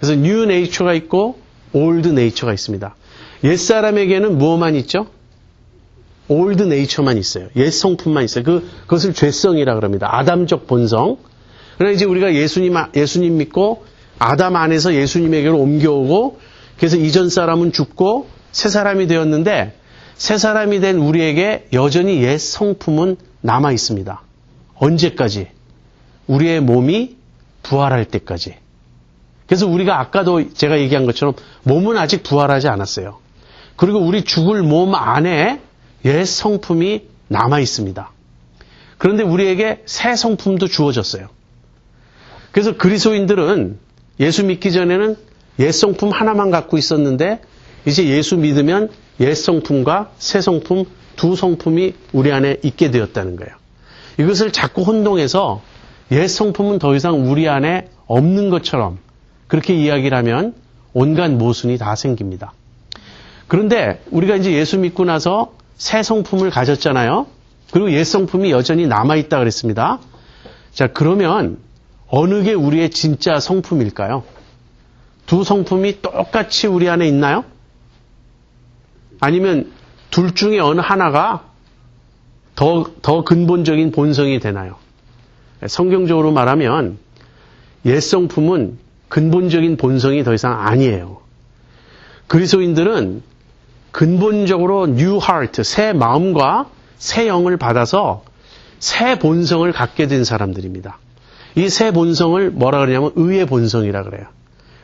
그래서 new nature가 있고 old nature가 있습니다. 옛사람에게는 무엇만 있죠? old nature만 있어요. 옛 성품만 있어요. 그것을 죄성이라 그럽니다. 아담적 본성. 그러나 이제 우리가 예수님 믿고 아담 안에서 예수님에게로 옮겨오고 그래서 이전 사람은 죽고 새 사람이 되었는데 새 사람이 된 우리에게 여전히 옛 성품은 남아 있습니다. 언제까지? 우리의 몸이 부활할 때까지. 그래서 우리가 아까도 제가 얘기한 것처럼 몸은 아직 부활하지 않았어요. 그리고 우리 죽을 몸 안에 옛 성품이 남아 있습니다. 그런데 우리에게 새 성품도 주어졌어요. 그래서 그리스도인들은 예수 믿기 전에는 옛 성품 하나만 갖고 있었는데 이제 예수 믿으면 옛 성품과 새 성품 두 성품이 우리 안에 있게 되었다는 거예요. 이것을 자꾸 혼동해서 옛 성품은 더 이상 우리 안에 없는 것처럼 그렇게 이야기를 하면 온갖 모순이 다 생깁니다. 그런데 우리가 이제 예수 믿고 나서 새 성품을 가졌잖아요. 그리고 옛 성품이 여전히 남아있다 그랬습니다. 자, 그러면 어느 게 우리의 진짜 성품일까요? 두 성품이 똑같이 우리 안에 있나요? 아니면 둘 중에 어느 하나가 더 근본적인 본성이 되나요? 성경적으로 말하면 옛 성품은 근본적인 본성이 더 이상 아니에요. 그리스도인들은 근본적으로 new heart, 새 마음과 새 영을 받아서 새 본성을 갖게 된 사람들입니다. 이 새 본성을 뭐라 그러냐면 의의 본성이라 그래요.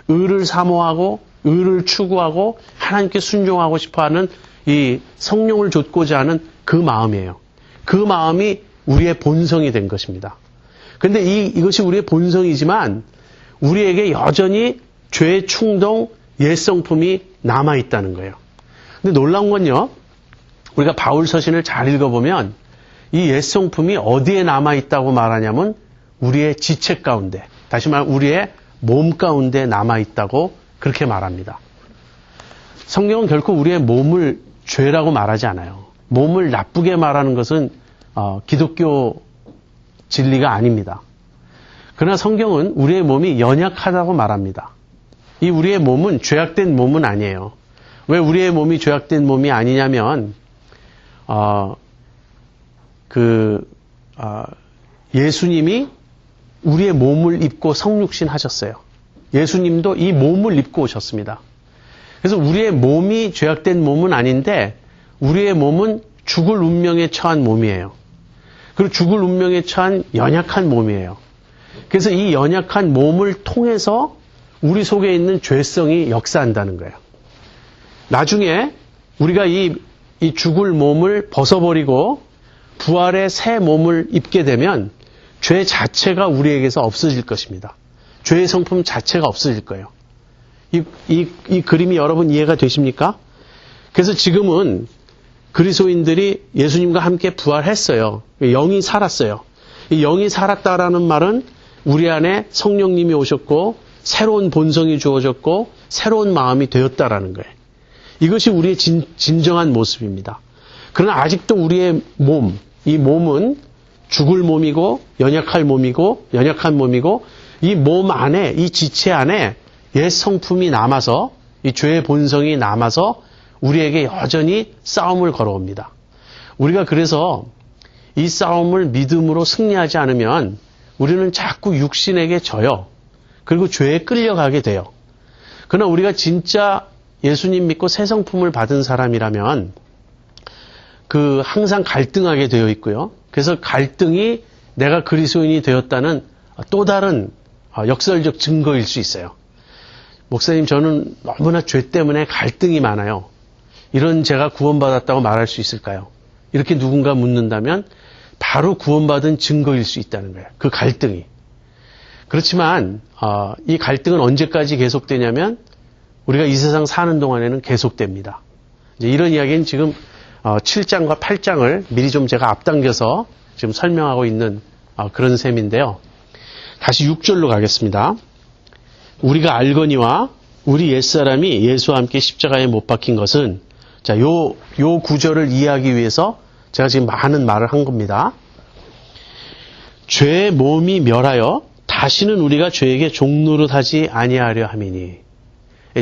의를 사모하고 의를 추구하고 하나님께 순종하고 싶어하는 이 성령을 좇고자 하는 그 마음이에요. 그 마음이 우리의 본성이 된 것입니다. 그런데 이것이 우리의 본성이지만 우리에게 여전히 죄의 충동, 옛 성품이 남아있다는 거예요. 근데 놀라운 건요, 우리가 바울 서신을 잘 읽어보면 이 옛 성품이 어디에 남아있다고 말하냐면 우리의 지체 가운데, 다시 말해 우리의 몸 가운데 남아있다고 그렇게 말합니다. 성경은 결코 우리의 몸을 죄라고 말하지 않아요. 몸을 나쁘게 말하는 것은 기독교 진리가 아닙니다. 그러나 성경은 우리의 몸이 연약하다고 말합니다. 이 우리의 몸은 죄악된 몸은 아니에요. 왜 우리의 몸이 죄악된 몸이 아니냐면 예수님이 우리의 몸을 입고 성육신 하셨어요. 예수님도 이 몸을 입고 오셨습니다. 그래서 우리의 몸이 죄악된 몸은 아닌데 우리의 몸은 죽을 운명에 처한 몸이에요. 그리고 죽을 운명에 처한 연약한 몸이에요. 그래서 이 연약한 몸을 통해서 우리 속에 있는 죄성이 역사한다는 거예요. 나중에 우리가 이 죽을 몸을 벗어버리고 부활의 새 몸을 입게 되면 죄 자체가 우리에게서 없어질 것입니다. 죄의 성품 자체가 없어질 거예요. 이 그림이 여러분 이해가 되십니까? 그래서 지금은 그리스도인들이 예수님과 함께 부활했어요. 영이 살았어요. 이 영이 살았다라는 말은 우리 안에 성령님이 오셨고 새로운 본성이 주어졌고 새로운 마음이 되었다라는 거예요. 이것이 우리의 진정한 모습입니다. 그러나 아직도 우리의 몸, 이 몸은 죽을 몸이고 연약한 몸이고 이 몸 안에, 이 지체 안에 옛 성품이 남아서 이 죄의 본성이 남아서 우리에게 여전히 싸움을 걸어옵니다. 우리가 그래서 이 싸움을 믿음으로 승리하지 않으면 우리는 자꾸 육신에게 져요. 그리고 죄에 끌려가게 돼요. 그러나 우리가 진짜 예수님 믿고 새 성품을 받은 사람이라면 항상 갈등하게 되어 있고요. 그래서 갈등이 내가 그리스도인이 되었다는 또 다른 역설적 증거일 수 있어요. 목사님, 저는 너무나 죄 때문에 갈등이 많아요. 이런 제가 구원받았다고 말할 수 있을까요? 이렇게 누군가 묻는다면 바로 구원받은 증거일 수 있다는 거예요. 그 갈등이. 그렇지만 이 갈등은 언제까지 계속되냐면 우리가 이 세상 사는 동안에는 계속됩니다. 이제 이런 이야기는 지금 7장과 8장을 미리 좀 제가 앞당겨서 지금 설명하고 있는 그런 셈인데요. 다시 6절로 가겠습니다. 우리가 알거니와 우리 옛사람이 예수와 함께 십자가에 못 박힌 것은, 자, 요 구절을 이해하기 위해서 제가 지금 많은 말을 한 겁니다. 죄의 몸이 멸하여 다시는 우리가 죄에게 종노릇하지 아니하려 함이니.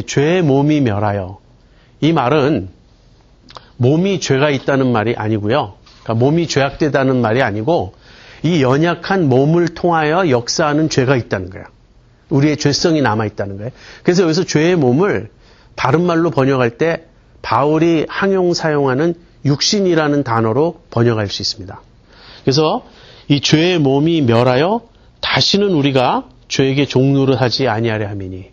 죄의 몸이 멸하여. 이 말은 몸이 죄가 있다는 말이 아니고요. 그러니까 몸이 죄악되다는 말이 아니고 이 연약한 몸을 통하여 역사하는 죄가 있다는 거예요. 우리의 죄성이 남아있다는 거예요. 그래서 여기서 죄의 몸을 바른말로 번역할 때 바울이 사용하는 육신이라는 단어로 번역할 수 있습니다. 그래서 이 죄의 몸이 멸하여 다시는 우리가 죄에게 종노릇하지 아니하려 함이니.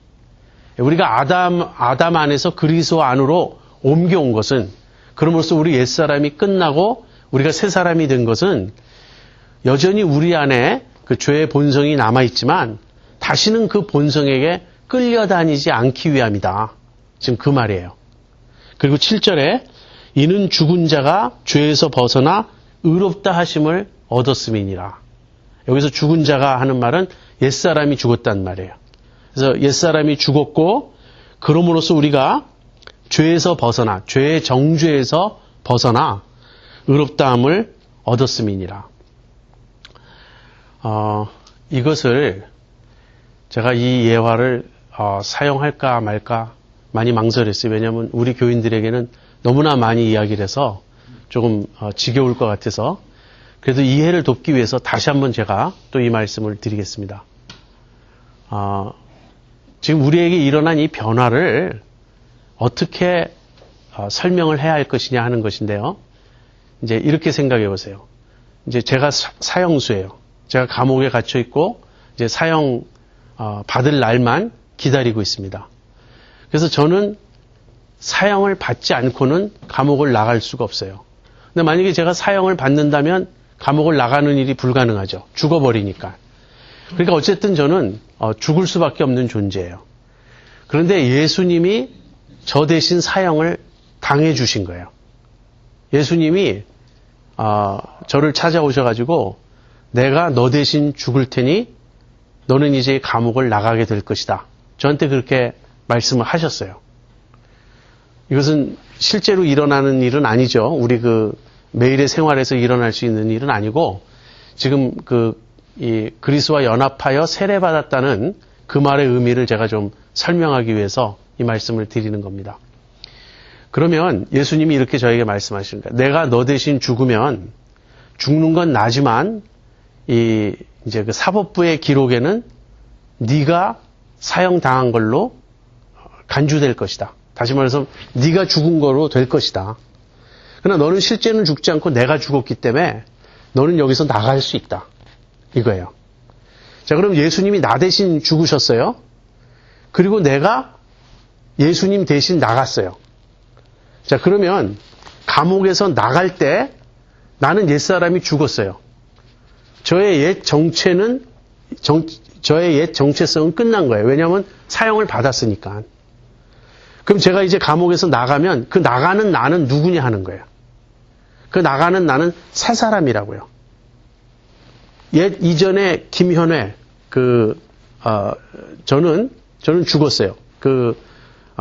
우리가 아담 안에서 그리스도 안으로 옮겨온 것은, 그럼으로써 우리 옛사람이 끝나고 우리가 새 사람이 된 것은 여전히 우리 안에 그 죄의 본성이 남아있지만 다시는 그 본성에게 끌려다니지 않기 위함이다. 지금 그 말이에요. 그리고 7절에 이는 죽은 자가 죄에서 벗어나 의롭다 하심을 얻었음이니라. 여기서 죽은 자가 하는 말은 옛사람이 죽었단 말이에요. 그래서 옛사람이 죽었고 그럼으로써 우리가 죄에서 벗어나, 죄의 정죄에서 벗어나 의롭다함을 얻었음이니라. 이것을 제가 이 예화를 사용할까 말까 많이 망설였어요. 왜냐하면 우리 교인들에게는 너무나 많이 이야기를 해서 조금 지겨울 것 같아서, 그래도 이해를 돕기 위해서 다시 한번 제가 또 이 말씀을 드리겠습니다. 지금 우리에게 일어난 이 변화를 어떻게 설명을 해야 할 것이냐 하는 것인데요. 이제 이렇게 생각해 보세요. 이제 제가 사형수예요. 제가 감옥에 갇혀 있고 이제 사형 받을 날만 기다리고 있습니다. 그래서 저는 사형을 받지 않고는 감옥을 나갈 수가 없어요. 근데 만약에 제가 사형을 받는다면 감옥을 나가는 일이 불가능하죠. 죽어버리니까. 그러니까 어쨌든 저는 죽을 수밖에 없는 존재예요. 그런데 예수님이 저 대신 사형을 당해 주신 거예요. 예수님이 저를 찾아오셔가지고 내가 너 대신 죽을 테니 너는 이제 감옥을 나가게 될 것이다. 저한테 그렇게 말씀을 하셨어요. 이것은 실제로 일어나는 일은 아니죠. 우리 매일의 생활에서 일어날 수 있는 일은 아니고, 지금 이 그리스도와 연합하여 세례받았다는 그 말의 의미를 제가 좀 설명하기 위해서 이 말씀을 드리는 겁니다. 그러면 예수님이 이렇게 저에게 말씀하시는 거예요. 내가 너 대신 죽으면 죽는 건 나지만 이제 그 사법부의 기록에는 네가 사형당한 걸로 간주될 것이다. 다시 말해서 네가 죽은 거로 될 것이다. 그러나 너는 실제는 죽지 않고 내가 죽었기 때문에 너는 여기서 나갈 수 있다. 이거예요. 자, 그럼 예수님이 나 대신 죽으셨어요. 그리고 내가 예수님 대신 나갔어요. 자, 그러면 감옥에서 나갈 때 나는 옛사람이 죽었어요. 저의 옛 정체성은 끝난 거예요. 왜냐하면 사형을 받았으니까. 그럼 제가 이제 감옥에서 나가면 그 나가는 나는 누구냐 하는 거예요. 그 나가는 나는 새 사람이라고요. 이전에 김현회 저는 죽었어요.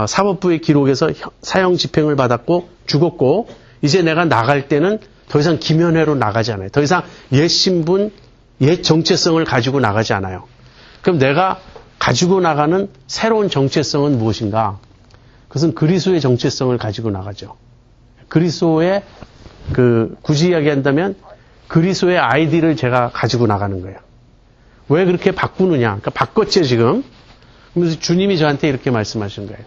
사법부의 기록에서 사형 집행을 받았고 죽었고, 이제 내가 나갈 때는 더 이상 김현회로 나가지 않아요. 더 이상 옛 신분, 옛 정체성을 가지고 나가지 않아요. 그럼 내가 가지고 나가는 새로운 정체성은 무엇인가? 그것은 그리스도의 정체성을 가지고 나가죠. 그리스도의 굳이 이야기한다면 그리스도의 아이디를 제가 가지고 나가는 거예요. 왜 그렇게 바꾸느냐? 그러니까 바꿨죠 지금. 그래서 주님이 저한테 이렇게 말씀하신 거예요.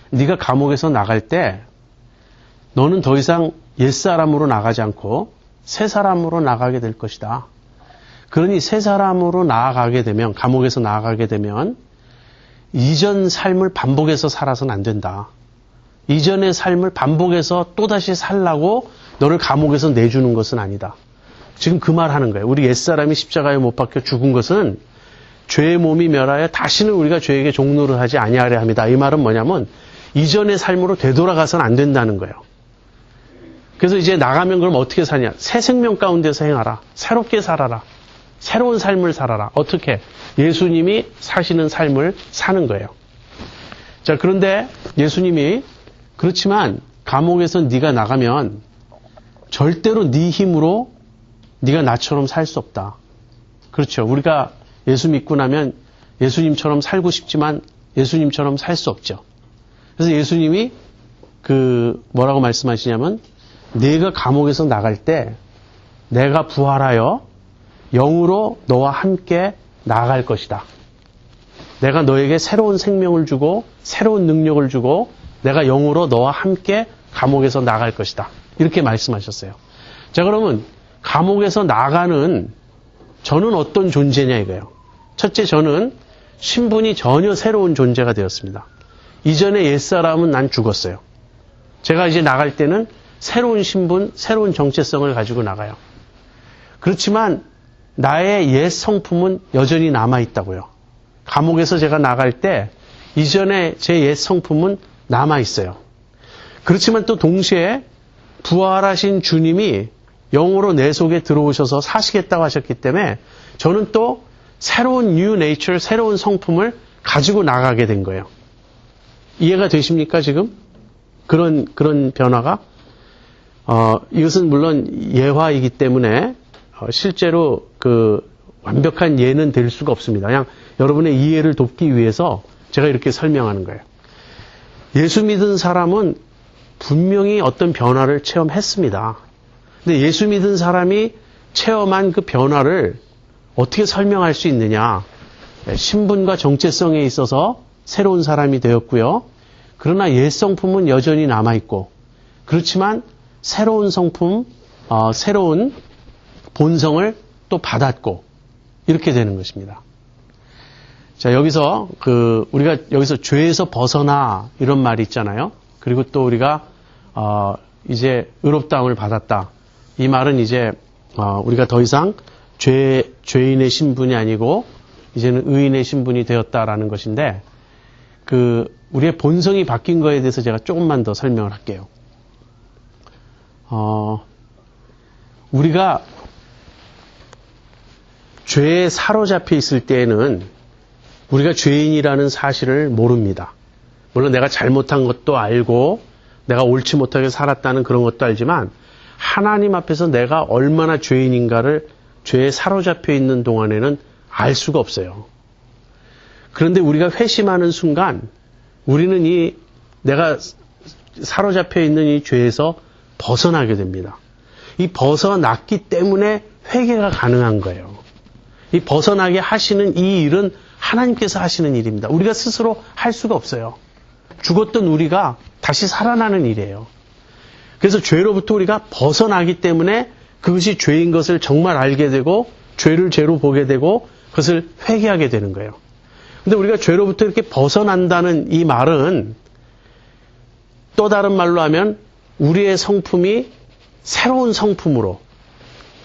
네가 감옥에서 나갈 때 너는 더 이상 옛사람으로 나가지 않고 새 사람으로 나가게 될 것이다. 그러니 새 사람으로 나아가게 되면, 감옥에서 나아가게 되면 이전 삶을 반복해서 살아서는 안 된다. 이전의 삶을 반복해서 또다시 살라고 너를 감옥에서 내주는 것은 아니다. 지금 그 말 하는 거예요. 우리 옛사람이 십자가에 못 박혀 죽은 것은 죄의 몸이 멸하여 다시는 우리가 죄에게 종노를 하지 아니하려 합니다. 이 말은 뭐냐면 이전의 삶으로 되돌아가서는 안 된다는 거예요. 그래서 이제 나가면 그럼 어떻게 사냐? 새 생명 가운데서 행하라. 새롭게 살아라. 새로운 삶을 살아라. 어떻게? 예수님이 사시는 삶을 사는 거예요. 자, 그런데 예수님이 그렇지만 감옥에서 네가 나가면 절대로 네 힘으로 네가 나처럼 살 수 없다. 그렇죠. 우리가 예수 믿고 나면 예수님처럼 살고 싶지만 예수님처럼 살 수 없죠. 그래서 예수님이 뭐라고 말씀하시냐면 네가 감옥에서 나갈 때 내가 부활하여 영으로 너와 함께 나아갈 것이다. 내가 너에게 새로운 생명을 주고 새로운 능력을 주고 내가 영으로 너와 함께 감옥에서 나갈 것이다. 이렇게 말씀하셨어요. 자, 그러면 감옥에서 나가는 저는 어떤 존재냐 이거예요. 첫째, 저는 신분이 전혀 새로운 존재가 되었습니다. 이전에 옛사람은 난 죽었어요. 제가 이제 나갈 때는 새로운 신분, 새로운 정체성을 가지고 나가요. 그렇지만 나의 옛 성품은 여전히 남아있다고요. 감옥에서 제가 나갈 때 이전에 제 옛 성품은 남아있어요. 그렇지만 또 동시에 부활하신 주님이 영으로 내 속에 들어오셔서 사시겠다고 하셨기 때문에 저는 또 새로운 new nature, 새로운 성품을 가지고 나가게 된 거예요. 이해가 되십니까, 지금? 그런 변화가? 이것은 물론 예화이기 때문에 실제로 완벽한 예는 될 수가 없습니다. 그냥 여러분의 이해를 돕기 위해서 제가 이렇게 설명하는 거예요. 예수 믿은 사람은 분명히 어떤 변화를 체험했습니다. 근데 예수 믿은 사람이 체험한 그 변화를 어떻게 설명할 수 있느냐? 신분과 정체성에 있어서 새로운 사람이 되었고요. 그러나 옛 성품은 여전히 남아있고, 그렇지만 새로운 성품, 새로운 본성을 또 받았고, 이렇게 되는 것입니다. 자, 여기서 우리가 여기서 죄에서 벗어나 이런 말이 있잖아요. 그리고 또 우리가 이제 의롭다함을 받았다. 이 말은 이제 우리가 더 이상 죄인의 신분이 아니고 이제는 의인의 신분이 되었다라는 것인데, 우리의 본성이 바뀐 거에 대해서 제가 조금만 더 설명을 할게요. 우리가 죄에 사로잡혀 있을 때에는 우리가 죄인이라는 사실을 모릅니다. 물론 내가 잘못한 것도 알고 내가 옳지 못하게 살았다는 그런 것도 알지만 하나님 앞에서 내가 얼마나 죄인인가를 죄에 사로잡혀 있는 동안에는 알 수가 없어요. 그런데 우리가 회심하는 순간 우리는 내가 사로잡혀 있는 이 죄에서 벗어나게 됩니다. 이 벗어났기 때문에 회개가 가능한 거예요. 이 벗어나게 하시는 이 일은 하나님께서 하시는 일입니다. 우리가 스스로 할 수가 없어요. 죽었던 우리가 다시 살아나는 일이에요. 그래서 죄로부터 우리가 벗어나기 때문에 그것이 죄인 것을 정말 알게 되고 죄를 죄로 보게 되고 그것을 회개하게 되는 거예요. 근데 우리가 죄로부터 이렇게 벗어난다는 이 말은 또 다른 말로 하면 우리의 성품이 새로운 성품으로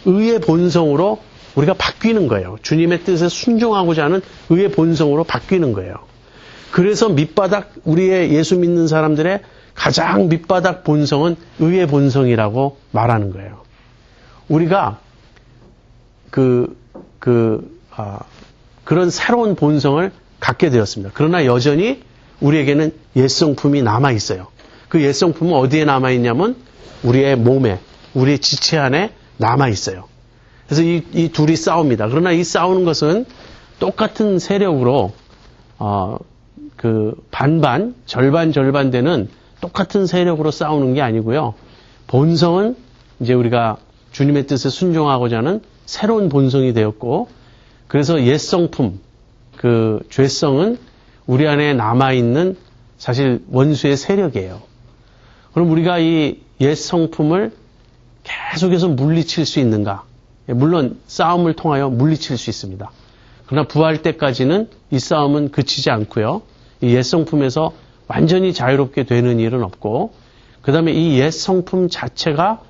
의의 본성으로 우리가 바뀌는 거예요. 주님의 뜻에 순종하고자 하는 의의 본성으로 바뀌는 거예요. 그래서 우리의 예수 믿는 사람들의 가장 밑바닥 본성은 의의 본성이라고 말하는 거예요. 우리가 그런 새로운 본성을 갖게 되었습니다. 그러나 여전히 우리에게는 옛성품이 남아있어요. 그 옛성품은 어디에 남아있냐면 우리의 몸에, 우리의 지체 안에 남아있어요. 그래서 이 둘이 싸웁니다. 그러나 이 싸우는 것은 똑같은 세력으로 그 반반, 절반 되는 똑같은 세력으로 싸우는 게 아니고요. 본성은 이제 우리가 주님의 뜻에 순종하고자 하는 새로운 본성이 되었고, 그래서 옛 성품, 그 죄성은 우리 안에 남아있는 사실 원수의 세력이에요. 그럼 우리가 이 옛 성품을 계속해서 물리칠 수 있는가? 물론 싸움을 통하여 물리칠 수 있습니다. 그러나 부활 때까지는 이 싸움은 그치지 않고요. 이 옛 성품에서 완전히 자유롭게 되는 일은 없고, 그 다음에 이 옛 성품 자체가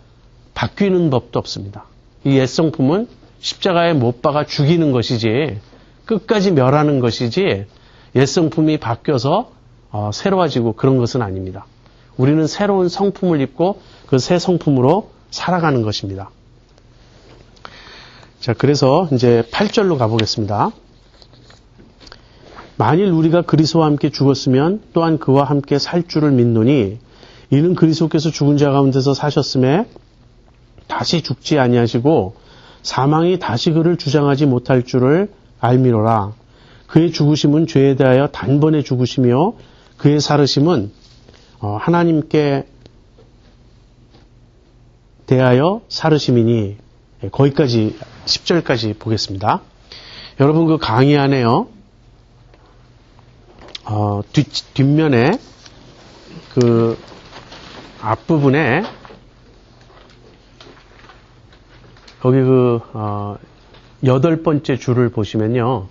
바뀌는 법도 없습니다. 이 옛 성품은 십자가에 못 박아 죽이는 것이지, 끝까지 멸하는 것이지, 옛 성품이 바뀌어서 새로워지고 그런 것은 아닙니다. 우리는 새로운 성품을 입고 그 새 성품으로 살아가는 것입니다. 자, 그래서 이제 8절로 가보겠습니다. 만일 우리가 그리스도와 함께 죽었으면 또한 그와 함께 살 줄을 믿노니 이는 그리스도께서 죽은 자 가운데서 사셨음에 다시 죽지 아니하시고 사망이 다시 그를 주장하지 못할 줄을 알미로라. 그의 죽으심은 죄에 대하여 단번에 죽으시며 그의 살으심은 하나님께 대하여 살으심이니, 거기까지 10절까지 보겠습니다. 여러분 그 강의 안에요. 뒷면에 그 앞부분에 거기 그 8번째 줄을 보시면요.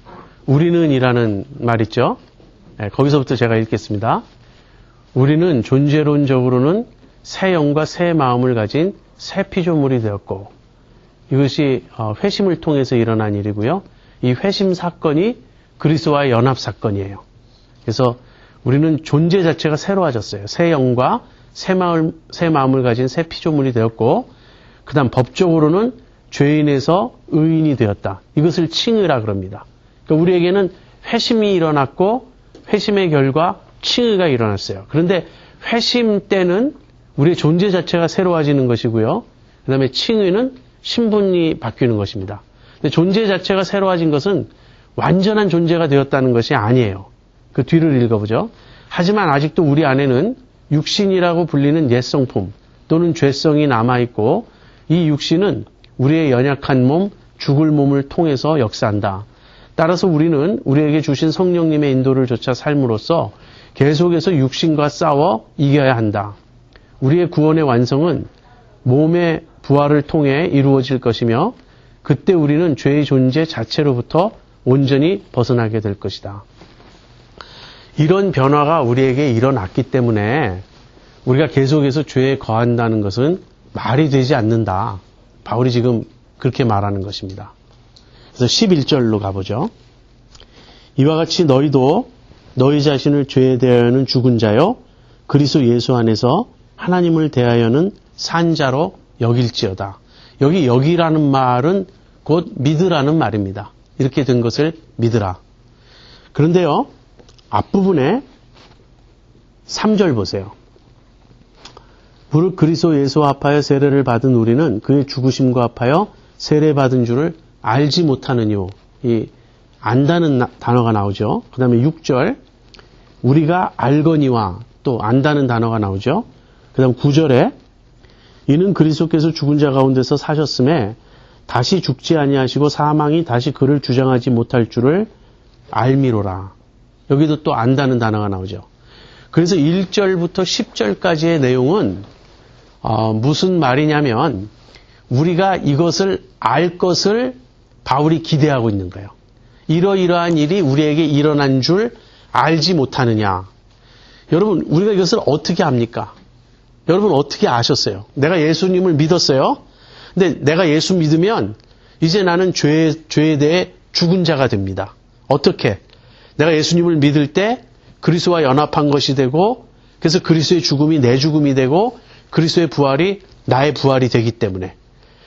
우리는 이라는 말 있죠. 거기서부터 제가 읽겠습니다. 우리는 존재론적으로는 새 영과 새 마음을 가진 새 피조물이 되었고, 이것이 회심을 통해서 일어난 일이고요. 이 회심 사건이 그리스도와의 연합 사건이에요. 그래서 우리는 존재 자체가 새로워졌어요. 새 영과 새 마음을 가진 새 피조물이 되었고, 그 다음 법적으로는 죄인에서 의인이 되었다. 이것을 칭의라 그럽니다. 그러니까 우리에게는 회심이 일어났고 회심의 결과 칭의가 일어났어요. 그런데 회심 때는 우리의 존재 자체가 새로워지는 것이고요. 그 다음에 칭의는 신분이 바뀌는 것입니다. 근데 존재 자체가 새로워진 것은 완전한 존재가 되었다는 것이 아니에요. 그 뒤를 읽어보죠. 하지만 아직도 우리 안에는 육신이라고 불리는 옛 성품 또는 죄성이 남아있고, 이 육신은 우리의 연약한 몸, 죽을 몸을 통해서 역사한다. 따라서 우리는 우리에게 주신 성령님의 인도를 좇아 삶으로써 계속해서 육신과 싸워 이겨야 한다. 우리의 구원의 완성은 몸의 부활을 통해 이루어질 것이며, 그때 우리는 죄의 존재 자체로부터 온전히 벗어나게 될 것이다. 이런 변화가 우리에게 일어났기 때문에 우리가 계속해서 죄에 거한다는 것은 말이 되지 않는다. 바울이 지금 그렇게 말하는 것입니다. 그래서 11절로 가보죠. 이와 같이 너희도 너희 자신을 죄에 대하여는 죽은 자요 그리스도 예수 안에서 하나님을 대하여는 산 자로 여길지어다. 여기 여기라는 말은 곧 믿으라는 말입니다. 이렇게 된 것을 믿으라. 그런데요, 앞부분에 3절 보세요. 무릇 그리스도 예수와 합하여 세례를 받은 우리는 그의 죽으심과 합하여 세례받은 줄을 알지 못하느뇨. 이 안다는 단어가 나오죠. 그 다음에 6절 우리가 알거니와 또 안다는 단어가 나오죠. 그 다음 9절에 이는 그리스도께서 죽은 자 가운데서 사셨음에 다시 죽지 아니하시고 사망이 다시 그를 주장하지 못할 줄을 알미로라. 여기도 또 안다는 단어가 나오죠. 그래서 1절부터 10절까지의 내용은 무슨 말이냐면 우리가 이것을 알 것을 바울이 기대하고 있는 거예요. 이러이러한 일이 우리에게 일어난 줄 알지 못하느냐. 여러분, 우리가 이것을 어떻게 압니까? 여러분 어떻게 아셨어요? 내가 예수님을 믿었어요. 근데 내가 예수 믿으면 이제 나는 죄에 대해 죽은 자가 됩니다. 어떻게? 내가 예수님을 믿을 때 그리스도와 연합한 것이 되고, 그래서 그리스도의 죽음이 내 죽음이 되고 그리스도의 부활이 나의 부활이 되기 때문에,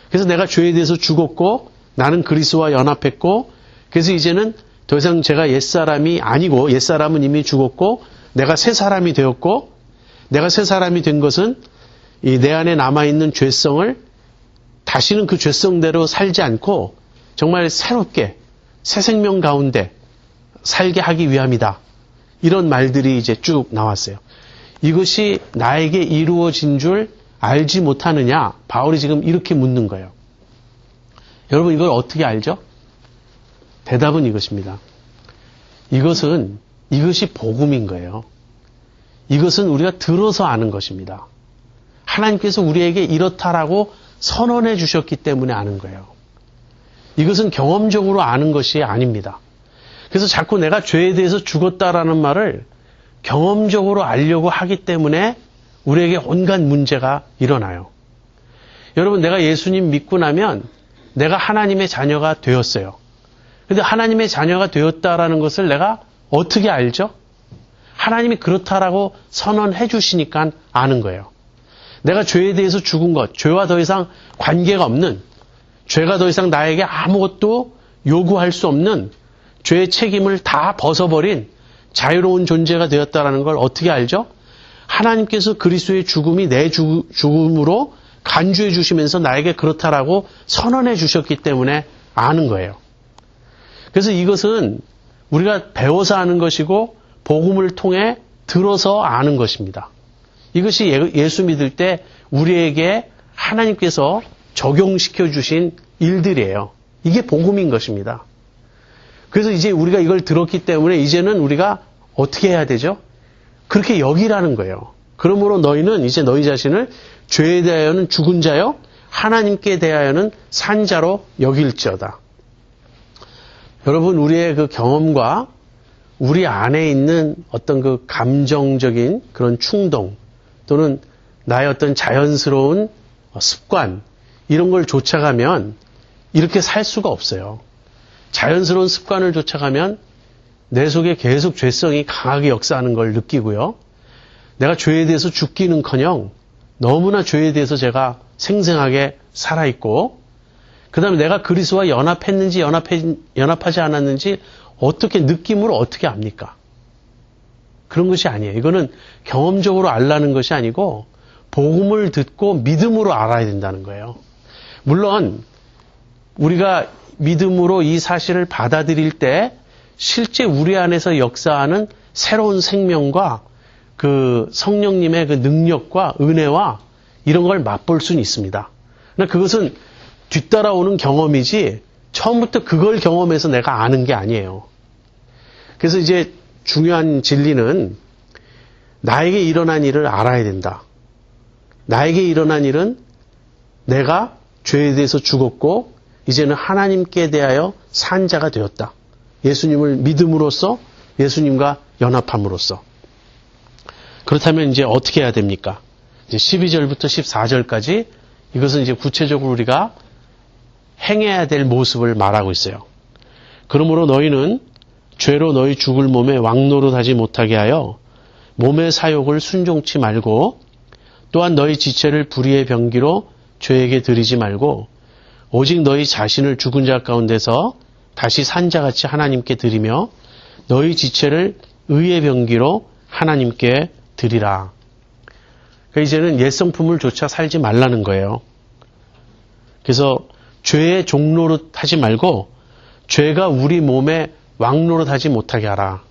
그래서 내가 죄에 대해서 죽었고 나는 그리스도와 연합했고, 그래서 이제는 더 이상 제가 옛사람이 아니고 옛사람은 이미 죽었고 내가 새 사람이 되었고, 내가 새 사람이 된 것은 이 내 안에 남아있는 죄성을 다시는 그 죄성대로 살지 않고 정말 새롭게 새 생명 가운데 살게 하기 위함이다. 이런 말들이 이제 쭉 나왔어요. 이것이 나에게 이루어진 줄 알지 못하느냐? 바울이 지금 이렇게 묻는 거예요. 여러분 이걸 어떻게 알죠? 대답은 이것입니다. 이것이 복음인 거예요. 이것은 우리가 들어서 아는 것입니다. 하나님께서 우리에게 이렇다라고 선언해 주셨기 때문에 아는 거예요. 이것은 경험적으로 아는 것이 아닙니다. 그래서 자꾸 내가 죄에 대해서 죽었다라는 말을 경험적으로 알려고 하기 때문에 우리에게 온갖 문제가 일어나요. 여러분 내가 예수님 믿고 나면 내가 하나님의 자녀가 되었어요. 그런데 하나님의 자녀가 되었다라는 것을 내가 어떻게 알죠? 하나님이 그렇다라고 선언해 주시니까 아는 거예요. 내가 죄에 대해서 죽은 것, 죄와 더 이상 관계가 없는, 죄가 더 이상 나에게 아무것도 요구할 수 없는 죄의 책임을 다 벗어버린 자유로운 존재가 되었다라는 걸 어떻게 알죠? 하나님께서 그리스도의 죽음이 내 죽음으로 간주해 주시면서 나에게 그렇다라고 선언해 주셨기 때문에 아는 거예요. 그래서 이것은 우리가 배워서 아는 것이고 복음을 통해 들어서 아는 것입니다. 이것이 예수 믿을 때 우리에게 하나님께서 적용시켜 주신 일들이에요. 이게 복음인 것입니다. 그래서 이제 우리가 이걸 들었기 때문에 이제는 우리가 어떻게 해야 되죠? 그렇게 여기라는 거예요. 그러므로 너희는 이제 너희 자신을 죄에 대하여는 죽은 자요, 하나님께 대하여는 산 자로 여길지어다. 여러분, 우리의 그 경험과 우리 안에 있는 어떤 그 감정적인 그런 충동 또는 나의 어떤 자연스러운 습관 이런 걸 쫓아가면 이렇게 살 수가 없어요. 자연스러운 습관을 쫓아가면 내 속에 계속 죄성이 강하게 역사하는 걸 느끼고요. 내가 죄에 대해서 죽기는커녕 너무나 죄에 대해서 제가 생생하게 살아있고 그 다음에 내가 그리스도와 연합했는지 연합하지 않았는지 어떻게 느낌으로 어떻게 압니까? 그런 것이 아니에요. 이거는 경험적으로 알라는 것이 아니고 복음을 듣고 믿음으로 알아야 된다는 거예요. 물론 우리가 믿음으로 이 사실을 받아들일 때 실제 우리 안에서 역사하는 새로운 생명과 그 성령님의 그 능력과 은혜와 이런 걸 맛볼 수는 있습니다. 그러나 그것은 뒤따라오는 경험이지 처음부터 그걸 경험해서 내가 아는 게 아니에요. 그래서 이제 중요한 진리는 나에게 일어난 일을 알아야 된다. 나에게 일어난 일은 내가 죄에 대해서 죽었고 이제는 하나님께 대하여 산 자가 되었다. 예수님을 믿음으로써 예수님과 연합함으로써. 그렇다면 이제 어떻게 해야 됩니까? 이제 12절부터 14절까지 이것은 이제 구체적으로 우리가 행해야 될 모습을 말하고 있어요. 그러므로 너희는 죄로 너희 죽을 몸에 왕노릇하지 못하게 하여 몸의 사욕을 순종치 말고 또한 너희 지체를 불의의 병기로 죄에게 드리지 말고 오직 너희 자신을 죽은 자 가운데서 다시 산 자같이 하나님께 드리며 너희 지체를 의의 병기로 하나님께 드리라. 그러니까 이제는 옛 성품을 조차 살지 말라는 거예요. 그래서 죄의 종노릇 하지 말고 죄가 우리 몸에 왕노릇 하지 못하게 하라.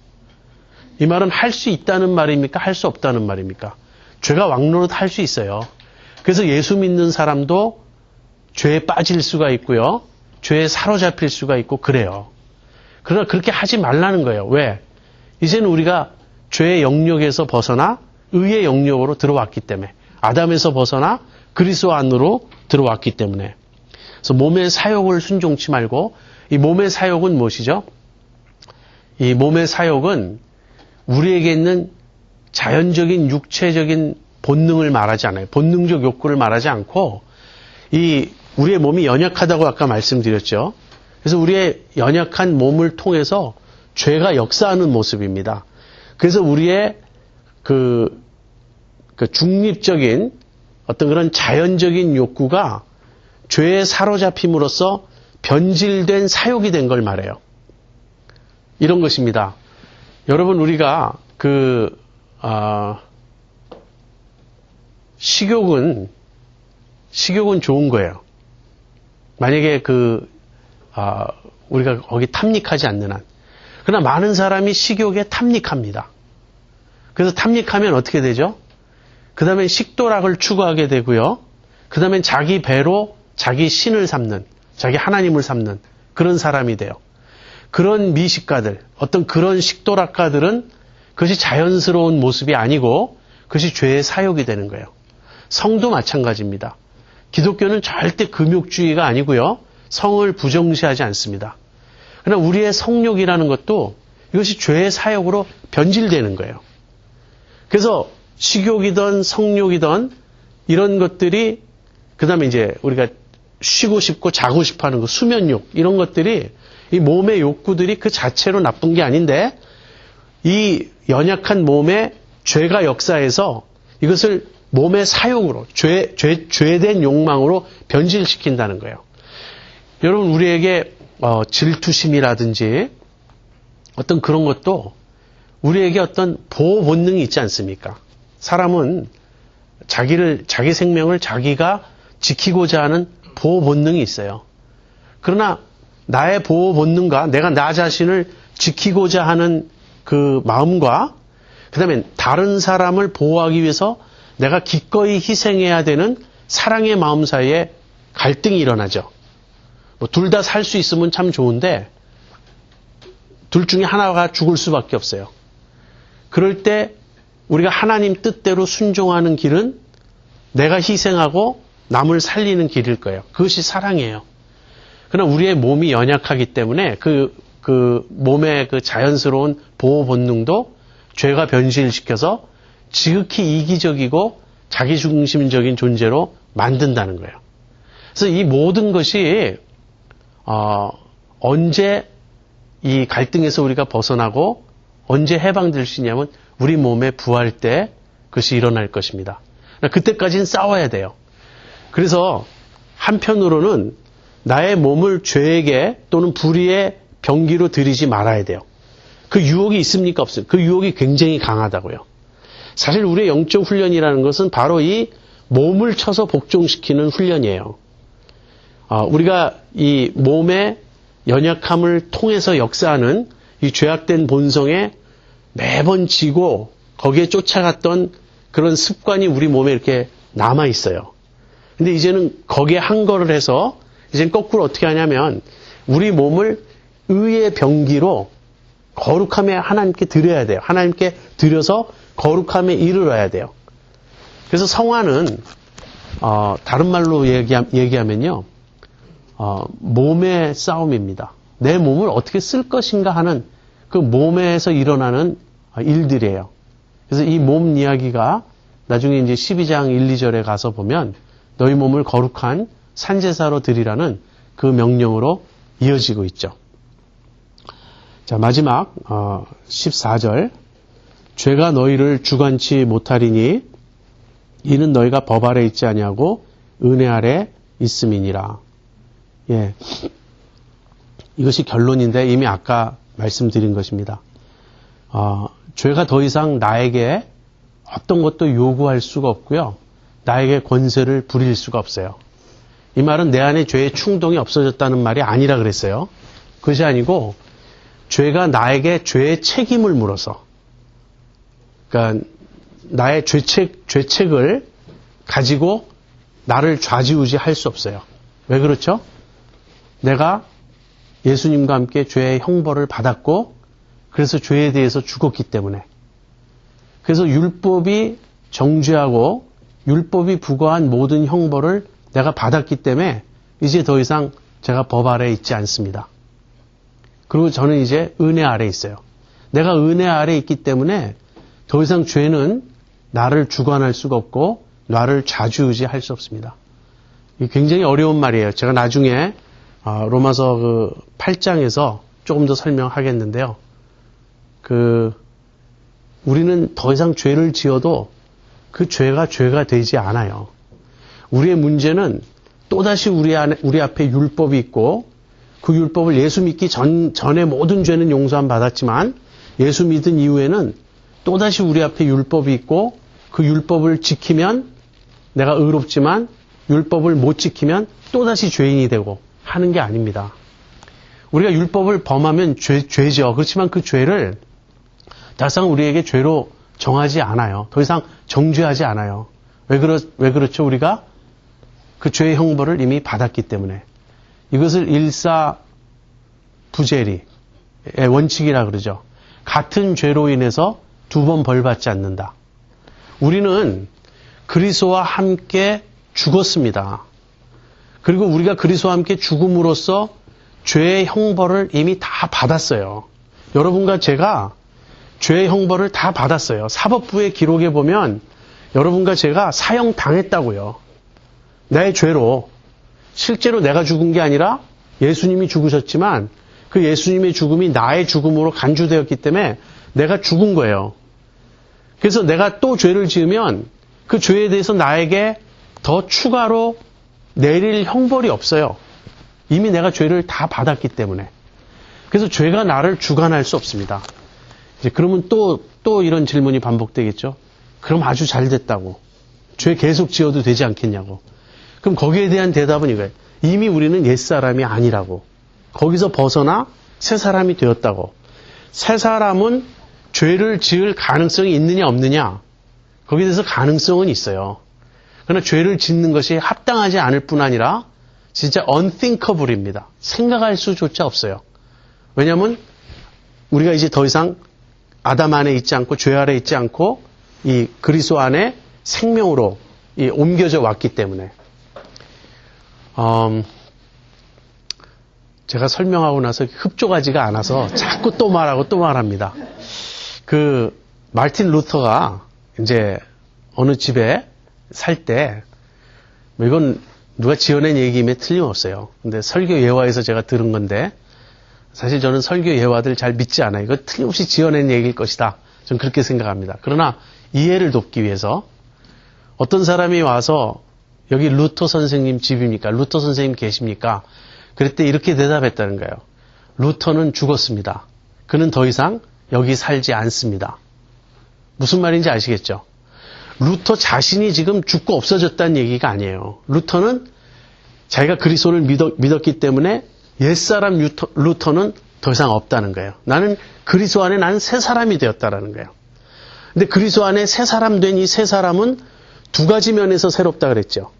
이 말은 할 수 있다는 말입니까? 할 수 없다는 말입니까? 죄가 왕노릇 할 수 있어요. 그래서 예수 믿는 사람도 죄에 빠질 수가 있고요. 죄에 사로잡힐 수가 있고 그래요. 그러나 그렇게 하지 말라는 거예요. 왜? 이제는 우리가 죄의 영역에서 벗어나 의의 영역으로 들어왔기 때문에 아담에서 벗어나 그리스도 안으로 들어왔기 때문에 그래서 몸의 사욕을 순종치 말고 이 몸의 사욕은 무엇이죠? 이 몸의 사욕은 우리에게 있는 자연적인 육체적인 본능을 말하지 않아요. 본능적 욕구를 말하지 않고 이 우리의 몸이 연약하다고 아까 말씀드렸죠. 그래서 우리의 연약한 몸을 통해서 죄가 역사하는 모습입니다. 그래서 우리의 그 중립적인 어떤 그런 자연적인 욕구가 죄에 사로잡힘으로써 변질된 사욕이 된 걸 말해요. 이런 것입니다. 여러분 우리가 식욕은 좋은 거예요. 만약에 우리가 거기 탐닉하지 않는 한. 그러나 많은 사람이 식욕에 탐닉합니다. 그래서 탐닉하면 어떻게 되죠? 그 다음에 식도락을 추구하게 되고요. 그 다음에 자기 배로 자기 신을 삼는, 자기 하나님을 삼는 그런 사람이 돼요. 그런 미식가들, 어떤 그런 식도락가들은 그것이 자연스러운 모습이 아니고 그것이 죄의 사욕이 되는 거예요. 성도 마찬가지입니다. 기독교는 절대 금욕주의가 아니고요. 성을 부정시하지 않습니다. 그러나 우리의 성욕이라는 것도 이것이 죄의 사욕으로 변질되는 거예요. 그래서 식욕이든 성욕이든 이런 것들이 그 다음에 이제 우리가 쉬고 싶고 자고 싶어 하는 거, 수면욕 이런 것들이 이 몸의 욕구들이 그 자체로 나쁜 게 아닌데 이 연약한 몸에 죄가 역사해서 이것을 몸의 사욕으로 죄된 욕망으로 변질시킨다는 거예요. 여러분 우리에게 질투심이라든지 어떤 그런 것도 우리에게 어떤 보호 본능이 있지 않습니까? 사람은 자기 생명을 자기가 지키고자 하는 보호 본능이 있어요. 그러나 나의 보호 본능과 내가 나 자신을 지키고자 하는 그 마음과 그 다음에 다른 사람을 보호하기 위해서 내가 기꺼이 희생해야 되는 사랑의 마음 사이에 갈등이 일어나죠. 둘 다 살 수 있으면 참 좋은데 둘 중에 하나가 죽을 수밖에 없어요. 그럴 때 우리가 하나님 뜻대로 순종하는 길은 내가 희생하고 남을 살리는 길일 거예요. 그것이 사랑이에요. 그러나 우리의 몸이 연약하기 때문에 그 몸의 그 자연스러운 보호 본능도 죄가 변질시켜서 지극히 이기적이고 자기중심적인 존재로 만든다는 거예요. 그래서 이 모든 것이 언제 이 갈등에서 우리가 벗어나고 언제 해방될 수 있냐면 우리 몸에 부활 때 그것이 일어날 것입니다. 그때까지는 싸워야 돼요. 그래서 한편으로는 나의 몸을 죄에게 또는 불의의 병기로 들이지 말아야 돼요. 그 유혹이 있습니까? 없습니까? 그 유혹이 굉장히 강하다고요. 사실 우리의 영적 훈련이라는 것은 바로 이 몸을 쳐서 복종시키는 훈련이에요. 우리가 이 몸의 연약함을 통해서 역사하는 이 죄악된 본성에 매번 지고 거기에 쫓아갔던 그런 습관이 우리 몸에 이렇게 남아 있어요. 근데 이제는 거기에 항거를 해서 이제는 거꾸로 어떻게 하냐면 우리 몸을 의의 병기로 거룩함에 하나님께 드려야 돼요. 하나님께 드려서 거룩함에 이르러야 돼요. 그래서 성화는 다른 말로 얘기하면요. 몸의 싸움입니다. 내 몸을 어떻게 쓸 것인가 하는 그 몸에서 일어나는 일들이에요. 그래서 이 몸 이야기가 나중에 이제 12장 1, 2절에 가서 보면 너희 몸을 거룩한 산제사로 드리라는 그 명령으로 이어지고 있죠. 자, 마지막 14절. 죄가 너희를 주관치 못하리니 이는 너희가 법 아래 있지 아니하고 은혜 아래 있음이니라. 예. 이것이 결론인데 이미 아까 말씀드린 것입니다. 죄가 더 이상 나에게 어떤 것도 요구할 수가 없고요. 나에게 권세를 부릴 수가 없어요. 이 말은 내 안에 죄의 충동이 없어졌다는 말이 아니라 그랬어요. 그것이 아니고 죄가 나에게 죄의 책임을 물어서 그러니까 나의 죄책을 가지고 나를 좌지우지할 수 없어요. 왜 그렇죠? 내가 예수님과 함께 죄의 형벌을 받았고 그래서 죄에 대해서 죽었기 때문에 그래서 율법이 정죄하고 율법이 부과한 모든 형벌을 내가 받았기 때문에 이제 더 이상 제가 법 아래에 있지 않습니다. 그리고 저는 이제 은혜 아래에 있어요. 내가 은혜 아래에 있기 때문에 더 이상 죄는 나를 주관할 수가 없고 나를 좌지우지할 수 없습니다. 이게 굉장히 어려운 말이에요. 제가 나중에 로마서 그 8장에서 조금 더 설명하겠는데요. 우리는 더 이상 죄를 지어도 그 죄가 되지 않아요. 우리의 문제는 또다시 우리 앞에 율법이 있고 그 율법을 예수 믿기 전에 모든 죄는 용서함 받았지만 예수 믿은 이후에는 또다시 우리 앞에 율법이 있고 그 율법을 지키면 내가 의롭지만 율법을 못 지키면 또다시 죄인이 되고 하는 게 아닙니다. 우리가 율법을 범하면 죄죠. 그렇지만 그 죄를 더 이상 우리에게 죄로 정하지 않아요. 더 이상 정죄하지 않아요. 왜 그렇죠? 우리가 그 죄의 형벌을 이미 받았기 때문에. 이것을 일사부재리의 원칙이라 그러죠. 같은 죄로 인해서 두 번 벌받지 않는다. 우리는 그리스도와 함께 죽었습니다. 그리고 우리가 그리스도와 함께 죽음으로써 죄의 형벌을 이미 다 받았어요. 여러분과 제가 죄의 형벌을 다 받았어요. 사법부의 기록에 보면 여러분과 제가 사형당했다고요. 내 죄로. 실제로 내가 죽은 게 아니라 예수님이 죽으셨지만 그 예수님의 죽음이 나의 죽음으로 간주되었기 때문에 내가 죽은 거예요. 그래서 내가 또 죄를 지으면 그 죄에 대해서 나에게 더 추가로 내릴 형벌이 없어요. 이미 내가 죄를 다 받았기 때문에. 그래서 죄가 나를 주관할 수 없습니다. 이제 그러면 또 이런 질문이 반복되겠죠. 그럼 아주 잘 됐다고. 죄 계속 지어도 되지 않겠냐고. 그럼 거기에 대한 대답은 이거예요. 이미 우리는 옛사람이 아니라고. 거기서 벗어나 새 사람이 되었다고. 새 사람은 죄를 지을 가능성이 있느냐 없느냐. 거기에 대해서 가능성은 있어요. 그러나 죄를 짓는 것이 합당하지 않을 뿐 아니라 진짜 unthinkable입니다. 생각할 수조차 없어요. 왜냐하면 우리가 이제 더 이상 아담 안에 있지 않고 죄 아래 있지 않고 이 그리스도 안에 생명으로 옮겨져 왔기 때문에. 제가 설명하고 나서 흡족하지가 않아서 자꾸 또 말하고 또 말합니다. 그 마르틴 루터가 이제 어느 집에 살 때 이건 누가 지어낸 얘기임에 틀림없어요. 근데 설교 예화에서 제가 들은 건데 사실 저는 설교 예화들 잘 믿지 않아요. 이거 틀림없이 지어낸 얘기일 것이다. 저는 그렇게 생각합니다. 그러나 이해를 돕기 위해서 어떤 사람이 와서 여기 루터 선생님 집입니까? 루터 선생님 계십니까? 그랬더니 이렇게 대답했다는 거예요. 루터는 죽었습니다. 그는 더 이상 여기 살지 않습니다. 무슨 말인지 아시겠죠? 루터 자신이 지금 죽고 없어졌다는 얘기가 아니에요. 루터는 자기가 그리스도를 믿었기 때문에 옛사람 루터는 더 이상 없다는 거예요. 나는 그리스도 안에 나는 새 사람이 되었다라는 거예요. 근데 그리스도 안에 새 사람 된 이 새 사람은 두 가지 면에서 새롭다 그랬죠.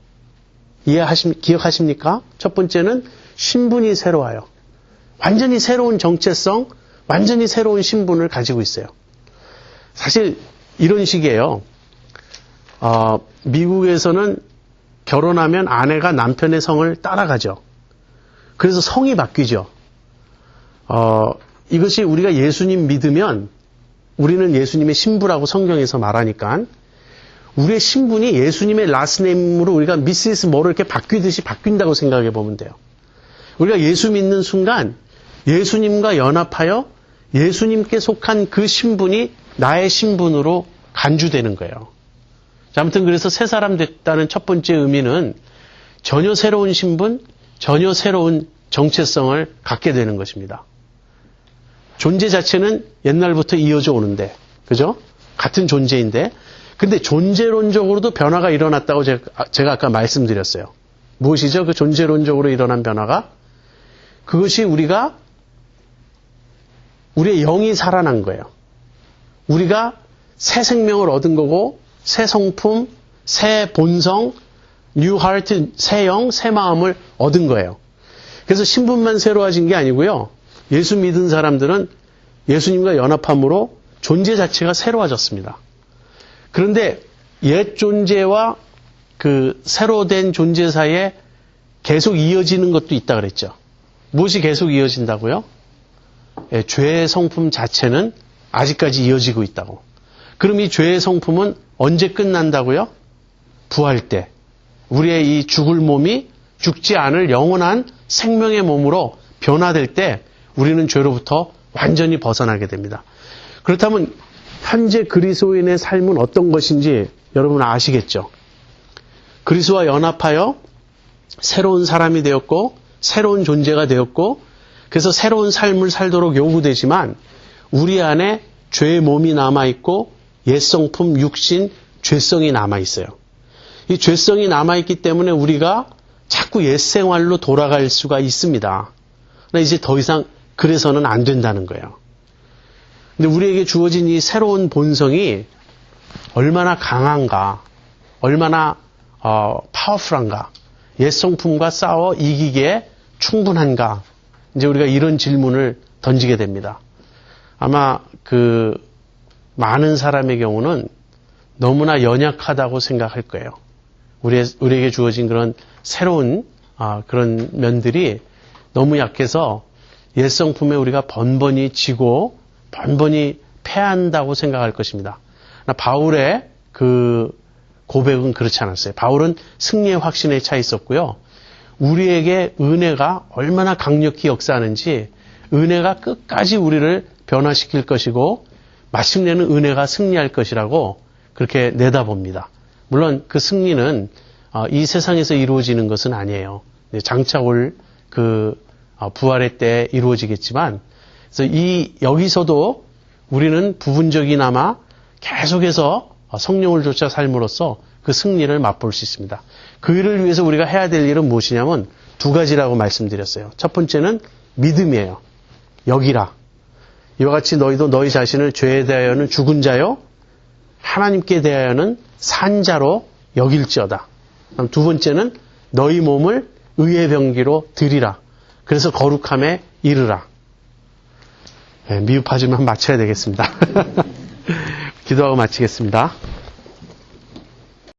기억하십니까? 첫 번째는 신분이 새로워요. 완전히 새로운 정체성, 완전히 새로운 신분을 가지고 있어요. 사실 이런 식이에요. 미국에서는 결혼하면 아내가 남편의 성을 따라가죠. 그래서 성이 바뀌죠. 이것이 우리가 예수님 믿으면 우리는 예수님의 신부라고 성경에서 말하니까 우리의 신분이 예수님의 라스네임으로 우리가 미시스 뭐로 이렇게 바뀌듯이 바뀐다고 생각해 보면 돼요. 우리가 예수 믿는 순간 예수님과 연합하여 예수님께 속한 그 신분이 나의 신분으로 간주되는 거예요. 자, 아무튼 그래서 새 사람 됐다는 첫 번째 의미는 전혀 새로운 신분, 전혀 새로운 정체성을 갖게 되는 것입니다. 존재 자체는 옛날부터 이어져 오는데, 그죠? 같은 존재인데, 근데 존재론적으로도 변화가 일어났다고 제가 아까 말씀드렸어요. 무엇이죠? 그 존재론적으로 일어난 변화가? 그것이 우리의 영이 살아난 거예요. 우리가 새 생명을 얻은 거고, 새 성품, 새 본성, 뉴 하트, 새 영, 새 마음을 얻은 거예요. 그래서 신분만 새로워진 게 아니고요. 예수 믿은 사람들은 예수님과 연합함으로 존재 자체가 새로워졌습니다. 그런데 옛 존재와 그 새로 된 존재 사이에 계속 이어지는 것도 있다 그랬죠. 무엇이 계속 이어진다고요? 죄의 성품 자체는 아직까지 이어지고 있다고. 그럼 이 죄의 성품은 언제 끝난다고요? 부활 때. 우리의 이 죽을 몸이 죽지 않을 영원한 생명의 몸으로 변화될 때 우리는 죄로부터 완전히 벗어나게 됩니다. 그렇다면 현재 그리스도인의 삶은 어떤 것인지 여러분 아시겠죠? 그리스도와 연합하여 새로운 사람이 되었고 새로운 존재가 되었고 그래서 새로운 삶을 살도록 요구되지만 우리 안에 죄의 몸이 남아있고 옛 성품, 육신, 죄성이 남아있어요. 이 죄성이 남아있기 때문에 우리가 자꾸 옛 생활로 돌아갈 수가 있습니다. 그러나 이제 더 이상 그래서는 안 된다는 거예요. 근데 우리에게 주어진 이 새로운 본성이 얼마나 강한가, 얼마나 파워풀한가, 옛성품과 싸워 이기기에 충분한가. 이제 우리가 이런 질문을 던지게 됩니다. 아마 많은 사람의 경우는 너무나 연약하다고 생각할 거예요. 우리에게 주어진 그런 새로운 그런 면들이 너무 약해서 옛성품에 우리가 번번이 지고 번번이 패한다고 생각할 것입니다. 바울의 고백은 그렇지 않았어요. 바울은 승리의 확신에 차 있었고요. 우리에게 은혜가 얼마나 강력히 역사하는지, 은혜가 끝까지 우리를 변화시킬 것이고 마침내는 은혜가 승리할 것이라고 그렇게 내다봅니다. 물론 그 승리는 이 세상에서 이루어지는 것은 아니에요. 장차 올 부활의 때 이루어지겠지만, 그래서 여기서도 우리는 부분적이나마 계속해서 성령을 쫓아 삶으로써 그 승리를 맛볼 수 있습니다. 그 일을 위해서 우리가 해야 될 일은 무엇이냐면 두 가지라고 말씀드렸어요. 첫 번째는 믿음이에요. 여기라. 이와 같이 너희도 너희 자신을 죄에 대하여는 죽은 자요, 하나님께 대하여는 산 자로 여길지어다. 그럼 두 번째는 너희 몸을 의의 병기로 드리라. 그래서 거룩함에 이르라. 미흡하지만 마쳐야 되겠습니다. 기도하고 마치겠습니다.